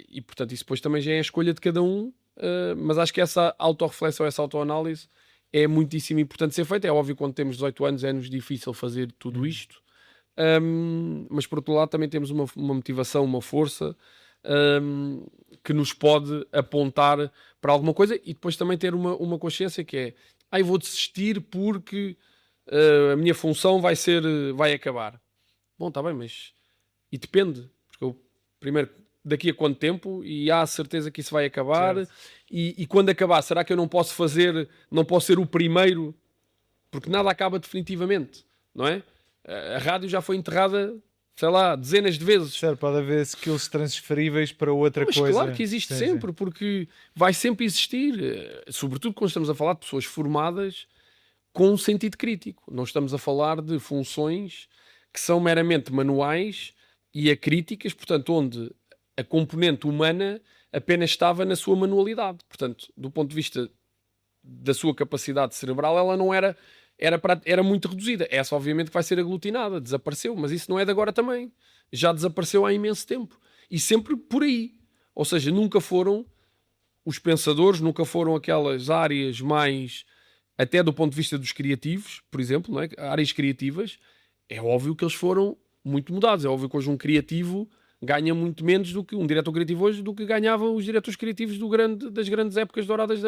E portanto isso depois também já é a escolha de cada um, mas acho que essa autorreflexão, essa autoanálise é muitíssimo importante ser feita. É óbvio que quando temos 18 anos é-nos difícil fazer tudo isto, mas por outro lado também temos uma motivação, uma força que nos pode apontar para alguma coisa, e depois também ter uma consciência que é: eu vou desistir porque a minha função vai acabar. Bom, está bem, mas e depende, porque eu primeiro daqui a quanto tempo, e há a certeza que isso vai acabar, e quando acabar, será que eu não posso ser o primeiro, porque nada acaba definitivamente, não é? A rádio já foi enterrada, sei lá, dezenas de vezes. Certo, pode haver skills transferíveis para outra mas coisa. Claro que existe sempre, porque vai sempre existir, sobretudo quando estamos a falar de pessoas formadas com um sentido crítico. Não estamos a falar de funções que são meramente manuais e acríticas, portanto, onde a componente humana apenas estava na sua manualidade. Portanto, do ponto de vista da sua capacidade cerebral, ela não era muito reduzida. Essa, obviamente, que vai ser aglutinada, desapareceu, mas isso não é de agora também. Já desapareceu há imenso tempo. E sempre por aí. Ou seja, nunca foram os pensadores, nunca foram aquelas áreas mais, até do ponto de vista dos criativos, por exemplo, não é? Áreas criativas, é óbvio que eles foram muito mudados. É óbvio que hoje um criativo ganha muito menos do que um diretor criativo hoje, do que ganhavam os diretores criativos das grandes épocas douradas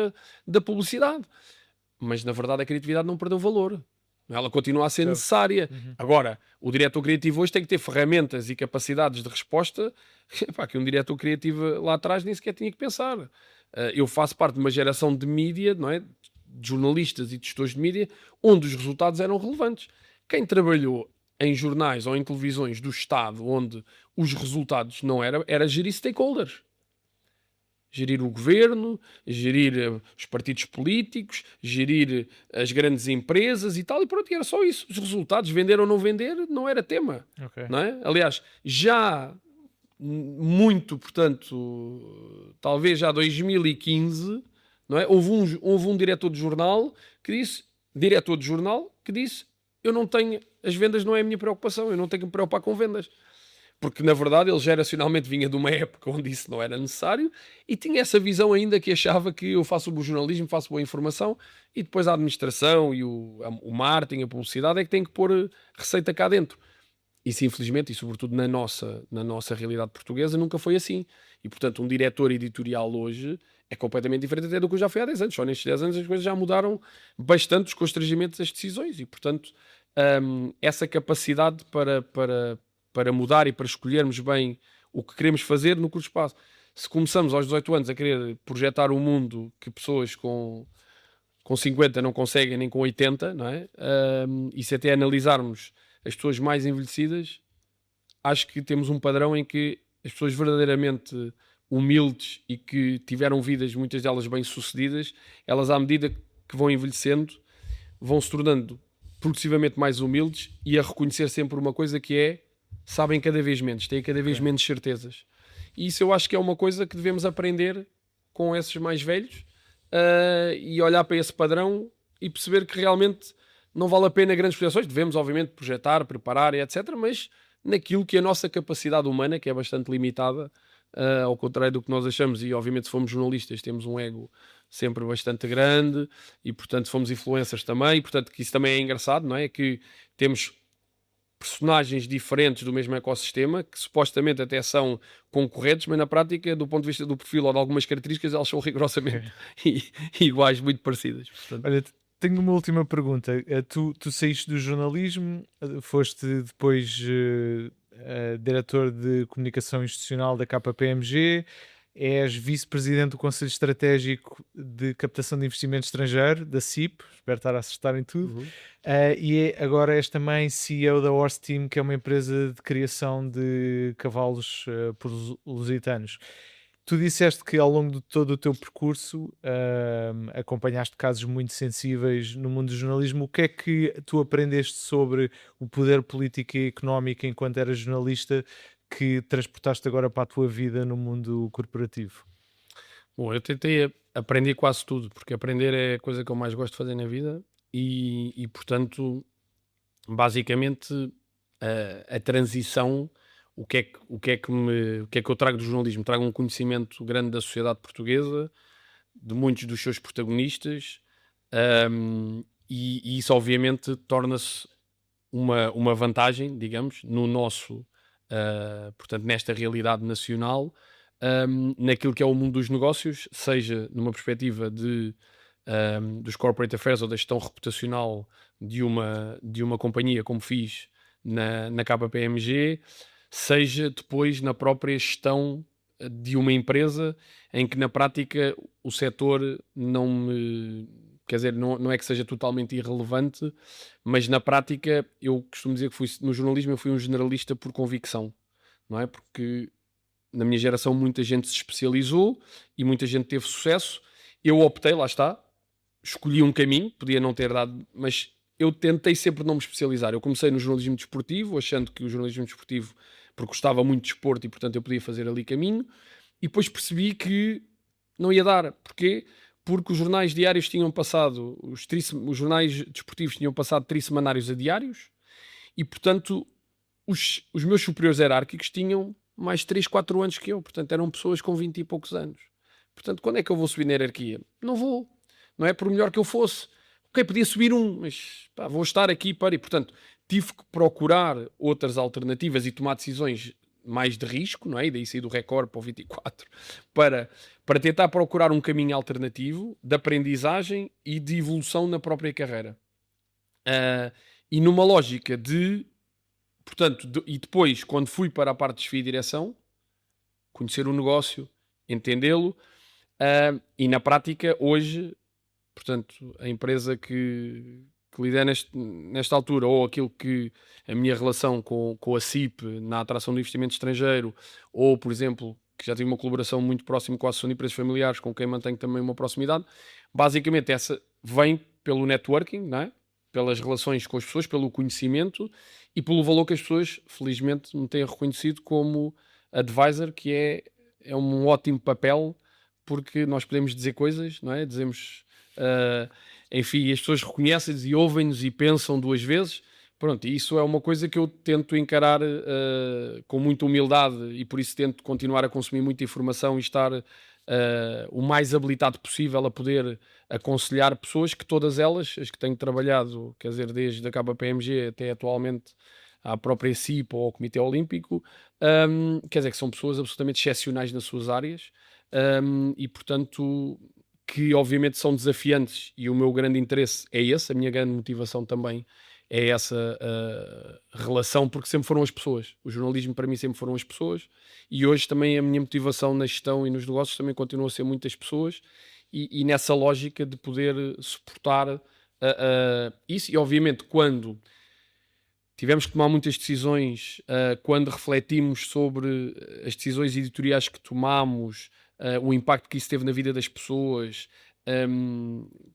da publicidade. Mas na verdade a criatividade não perdeu valor. Ela continua a ser necessária. Agora, o diretor criativo hoje tem que ter ferramentas e capacidades de resposta que um diretor criativo lá atrás nem sequer tinha que pensar. Eu faço parte de uma geração de mídia, não é? De jornalistas e de gestores de mídia, onde os resultados eram relevantes. Quem trabalhou em jornais ou em televisões do Estado, onde os resultados não era gerir stakeholders. Gerir o governo, gerir os partidos políticos, gerir as grandes empresas e tal, e pronto, era só isso. Os resultados, vender ou não vender, não era tema. Não é? Aliás, já muito, portanto, talvez já 2015, não é? Houve um diretor de jornal que disse: eu não tenho, as vendas não é a minha preocupação, eu não tenho que me preocupar com vendas. Porque, na verdade, ele geracionalmente vinha de uma época onde isso não era necessário e tinha essa visão ainda que achava que eu faço bom jornalismo, faço boa informação, e depois a administração e o marketing, a publicidade é que tem que pôr receita cá dentro. Isso, infelizmente, e sobretudo na nossa realidade portuguesa, nunca foi assim. E, portanto, um diretor editorial hoje é completamente diferente até do que já foi há 10 anos. Só nestes 10 anos as coisas já mudaram bastante, os constrangimentos das decisões. E, portanto, essa capacidade para mudar e para escolhermos bem o que queremos fazer no curto espaço. Se começamos aos 18 anos a querer projetar um mundo que pessoas com 50 não conseguem, nem com 80, não é? E se até analisarmos as pessoas mais envelhecidas, acho que temos um padrão em que as pessoas verdadeiramente humildes e que tiveram vidas, muitas delas bem-sucedidas, elas, à medida que vão envelhecendo, vão se tornando progressivamente mais humildes e a reconhecer sempre uma coisa que é: sabem cada vez menos, têm cada vez menos certezas. E isso eu acho que é uma coisa que devemos aprender com esses mais velhos, e olhar para esse padrão e perceber que realmente não vale a pena grandes projeções. Devemos, obviamente, projetar, preparar e etc. Mas naquilo que a nossa capacidade humana, que é bastante limitada, ao contrário do que nós achamos, e obviamente se formos jornalistas temos um ego sempre bastante grande, e portanto fomos influencers também, e portanto que isso também é engraçado, não é? Que temos personagens diferentes do mesmo ecossistema, que supostamente até são concorrentes, mas na prática, do ponto de vista do perfil ou de algumas características, elas são rigorosamente iguais, muito parecidas. Portanto, Olha, tenho uma última pergunta. Tu saíste do jornalismo, foste depois diretor de comunicação institucional da KPMG, és vice-presidente do Conselho Estratégico de Captação de Investimento Estrangeiro, da CIP, espero estar a acertar em tudo, agora és também CEO da Horse Team, que é uma empresa de criação de cavalos por lusitanos. Tu disseste que ao longo de todo o teu percurso acompanhaste casos muito sensíveis no mundo do jornalismo. O que é que tu aprendeste sobre o poder político e económico enquanto eras jornalista que transportaste agora para a tua vida no mundo corporativo? bom, eu tentei aprender quase tudo, porque aprender é a coisa que eu mais gosto de fazer na vida e portanto, basicamente, a transição, o que é que eu trago do jornalismo? Trago um conhecimento grande da sociedade portuguesa, de muitos dos seus protagonistas, e isso obviamente torna-se uma vantagem, digamos, no nosso, portanto, nesta realidade nacional, naquilo que é o mundo dos negócios, seja numa perspectiva dos corporate affairs ou da gestão reputacional de uma companhia, como fiz na KPMG, seja depois na própria gestão de uma empresa em que na prática o setor não me... Quer dizer, não é que seja totalmente irrelevante, mas na prática eu costumo dizer que no jornalismo eu fui um generalista por convicção, não é? Porque na minha geração muita gente se especializou e muita gente teve sucesso. Eu optei, lá está, escolhi um caminho, podia não ter dado, mas eu tentei sempre não me especializar. Eu comecei no jornalismo desportivo, achando que o jornalismo desportivo, porque gostava muito de desporto e portanto eu podia fazer ali caminho, e depois percebi que não ia dar. Porquê? Porque os jornais diários tinham passado, os jornais desportivos tinham passado trissemanários a diários, e portanto os meus superiores hierárquicos tinham mais 3 4 anos que eu, portanto eram pessoas com 20 e poucos anos. Portanto, quando é que eu vou subir na hierarquia? Não vou, não é? Por melhor que eu fosse. Ok, podia subir mas pá, vou estar aqui para... E, portanto, tive que procurar outras alternativas e tomar decisões mais de risco, não é? E daí saí do Record para o 24, para tentar procurar um caminho alternativo de aprendizagem e de evolução na própria carreira. E numa lógica de... Portanto, e depois, quando fui para a parte de desfio e direção, conhecer o negócio, entendê-lo, e na prática, hoje, portanto, a empresa que lidera nesta altura, ou aquilo que a minha relação com a CIP na atração do investimento estrangeiro, ou, por exemplo, que já tive uma colaboração muito próxima com a Associação de Empresas Familiares, com quem mantenho também uma proximidade, basicamente essa vem pelo networking, não é? Pelas relações com as pessoas, pelo conhecimento e pelo valor que as pessoas, felizmente, me têm reconhecido como advisor, que é um ótimo papel, porque nós podemos dizer coisas, não é? Dizemos, enfim, as pessoas reconhecem-nos e ouvem-nos e pensam duas vezes. Pronto, e isso é uma coisa que eu tento encarar com muita humildade, e por isso tento continuar a consumir muita informação e estar o mais habilitado possível a poder aconselhar pessoas, que todas elas, as que tenho trabalhado, quer dizer, desde a KPMG até atualmente à própria CIP ou ao Comitê Olímpico, quer dizer, que são pessoas absolutamente excepcionais nas suas áreas, e portanto que obviamente são desafiantes, e o meu grande interesse é esse, a minha grande motivação também é essa relação, porque sempre foram as pessoas. O jornalismo para mim sempre foram as pessoas, e hoje também a minha motivação na gestão e nos negócios também continua a ser muitas pessoas, e nessa lógica de poder suportar isso. E obviamente quando tivemos que tomar muitas decisões, quando refletimos sobre as decisões editoriais que tomamos, o impacto que isso teve na vida das pessoas,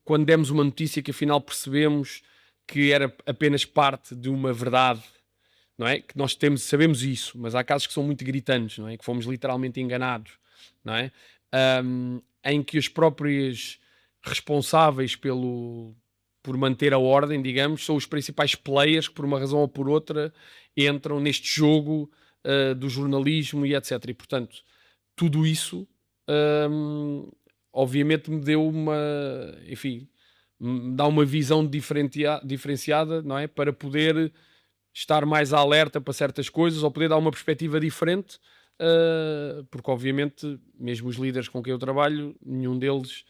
quando demos uma notícia que afinal percebemos que era apenas parte de uma verdade, não é? Que nós sabemos isso, mas há casos que são muito gritantes, não é? Que fomos literalmente enganados, não é? Em que as próprias responsáveis por manter a ordem, digamos, são os principais players que por uma razão ou por outra entram neste jogo do jornalismo e etc. E portanto, tudo isso obviamente me deu me dá uma visão diferenciada, não é? Para poder estar mais alerta para certas coisas ou poder dar uma perspectiva diferente, porque obviamente mesmo os líderes com quem eu trabalho, nenhum deles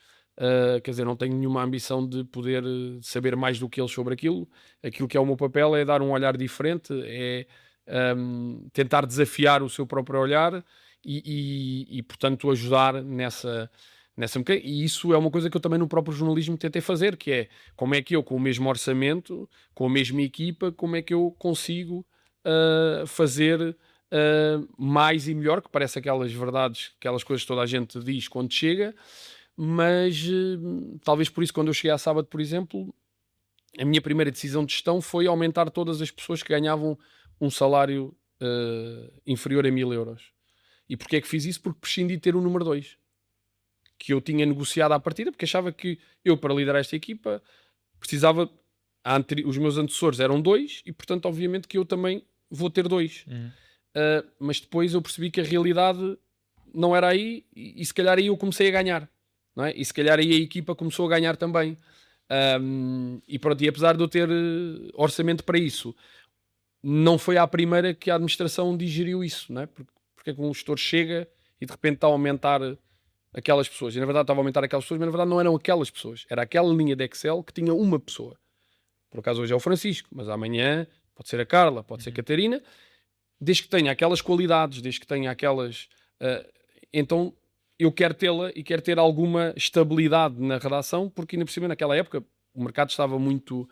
quer dizer, não tenho nenhuma ambição de poder saber mais do que eles sobre aquilo. Aquilo que é o meu papel é dar um olhar diferente, é tentar desafiar o seu próprio olhar e portanto ajudar nessa mecânica. E isso é uma coisa que eu também no próprio jornalismo tentei fazer, que é como é que eu, com o mesmo orçamento, com a mesma equipa, como é que eu consigo fazer mais e melhor, que parece aquelas verdades, aquelas coisas que toda a gente diz quando chega, mas talvez por isso quando eu cheguei à Sábado, por exemplo, a minha primeira decisão de gestão foi aumentar todas as pessoas que ganhavam um salário inferior a 1000 euros. E porquê é que fiz isso? Porque prescindi de ter o número 2, que eu tinha negociado à partida, porque achava que eu, para liderar esta equipa, precisava... Os meus antecessores eram 2 e, portanto, obviamente que eu também vou ter 2. Mas depois eu percebi que a realidade não era aí e se calhar aí eu comecei a ganhar. Não é? E se calhar aí a equipa começou a ganhar também. E pronto, e apesar de eu ter orçamento para isso, não foi à primeira que a administração digeriu isso, não é? Porque é que um gestor chega e de repente está a aumentar aquelas pessoas. E na verdade estava a aumentar aquelas pessoas, mas na verdade não eram aquelas pessoas. Era aquela linha de Excel que tinha uma pessoa. Por acaso hoje é o Francisco, mas amanhã pode ser a Carla, pode ser a Catarina. Desde que tenha aquelas qualidades, desde que tenha aquelas... então eu quero tê-la e quero ter alguma estabilidade na redação, porque ainda por cima naquela época o mercado estava muito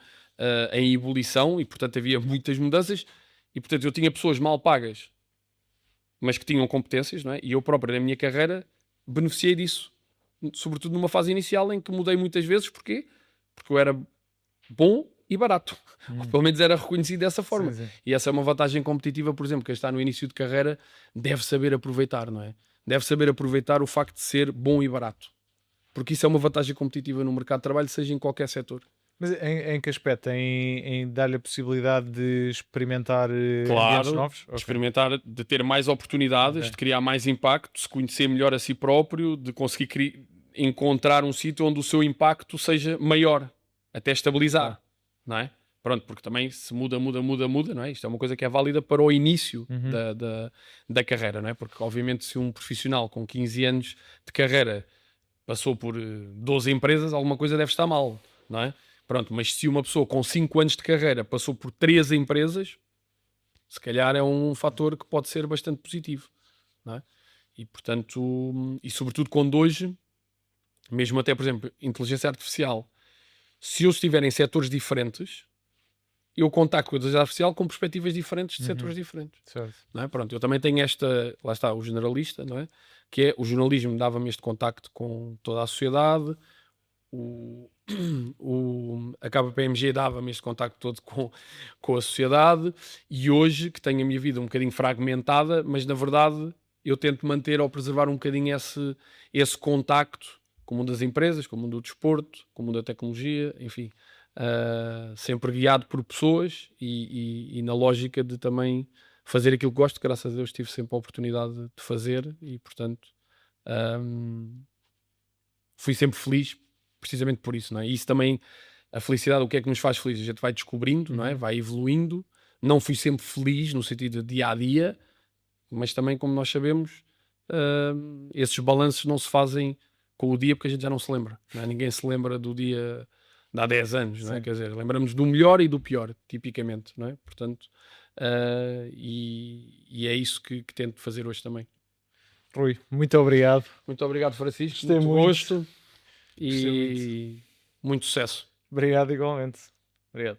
em ebulição e portanto havia muitas mudanças e portanto eu tinha pessoas mal pagas, mas que tinham competências, não é? E eu próprio na minha carreira beneficiei disso, sobretudo numa fase inicial em que mudei muitas vezes. Porquê? Porque eu era bom e barato, ou pelo menos era reconhecido dessa forma. Sim. E essa é uma vantagem competitiva, por exemplo, quem está no início de carreira deve saber aproveitar, não é? Deve saber aproveitar o facto de ser bom e barato, porque isso é uma vantagem competitiva no mercado de trabalho, seja em qualquer setor. Mas em que aspecto? Em dar-lhe a possibilidade de experimentar ambientes Claro, novos? de experimentar, de ter mais oportunidades, de criar mais impacto, de se conhecer melhor a si próprio, de conseguir encontrar um sítio onde o seu impacto seja maior, até estabilizar, não é? Pronto, porque também se muda, não é? Isto é uma coisa que é válida para o início da carreira, não é? Porque obviamente se um profissional com 15 anos de carreira passou por 12 empresas, alguma coisa deve estar mal, não é? Pronto, mas se uma pessoa com 5 anos de carreira passou por 3 empresas, se calhar é um fator que pode ser bastante positivo, não é? E portanto, e sobretudo quando hoje, mesmo até por exemplo, inteligência artificial, se eu estiver em setores diferentes, eu contacto com a inteligência artificial com perspectivas diferentes de setores diferentes. Certo. Não é? Pronto, eu também tenho lá está, o generalista, não é? Que é o jornalismo, dava-me este contacto com toda a sociedade, a KPMG dava-me este contacto todo com a sociedade, e hoje, que tenho a minha vida um bocadinho fragmentada, mas na verdade eu tento manter ou preservar um bocadinho esse contacto com o mundo das empresas, com o mundo do desporto, com o mundo da tecnologia, enfim, sempre guiado por pessoas e na lógica de também fazer aquilo que gosto. Graças a Deus tive sempre a oportunidade de fazer e, portanto, fui sempre feliz precisamente por isso, não é? E isso também, a felicidade, o que é que nos faz felizes? A gente vai descobrindo, não é? Vai evoluindo. Não fui sempre feliz no sentido de dia a dia, mas também, como nós sabemos, esses balanços não se fazem com o dia porque a gente já não se lembra, não é? Ninguém se lembra do dia de há 10 anos, não é? Quer dizer, lembramos do melhor e do pior, tipicamente, não é? Portanto, e é isso que tento fazer hoje também. Rui, muito obrigado. Muito obrigado, Francisco. Gostei muito muito. gosto e muito sucesso. Obrigado igualmente. Obrigado.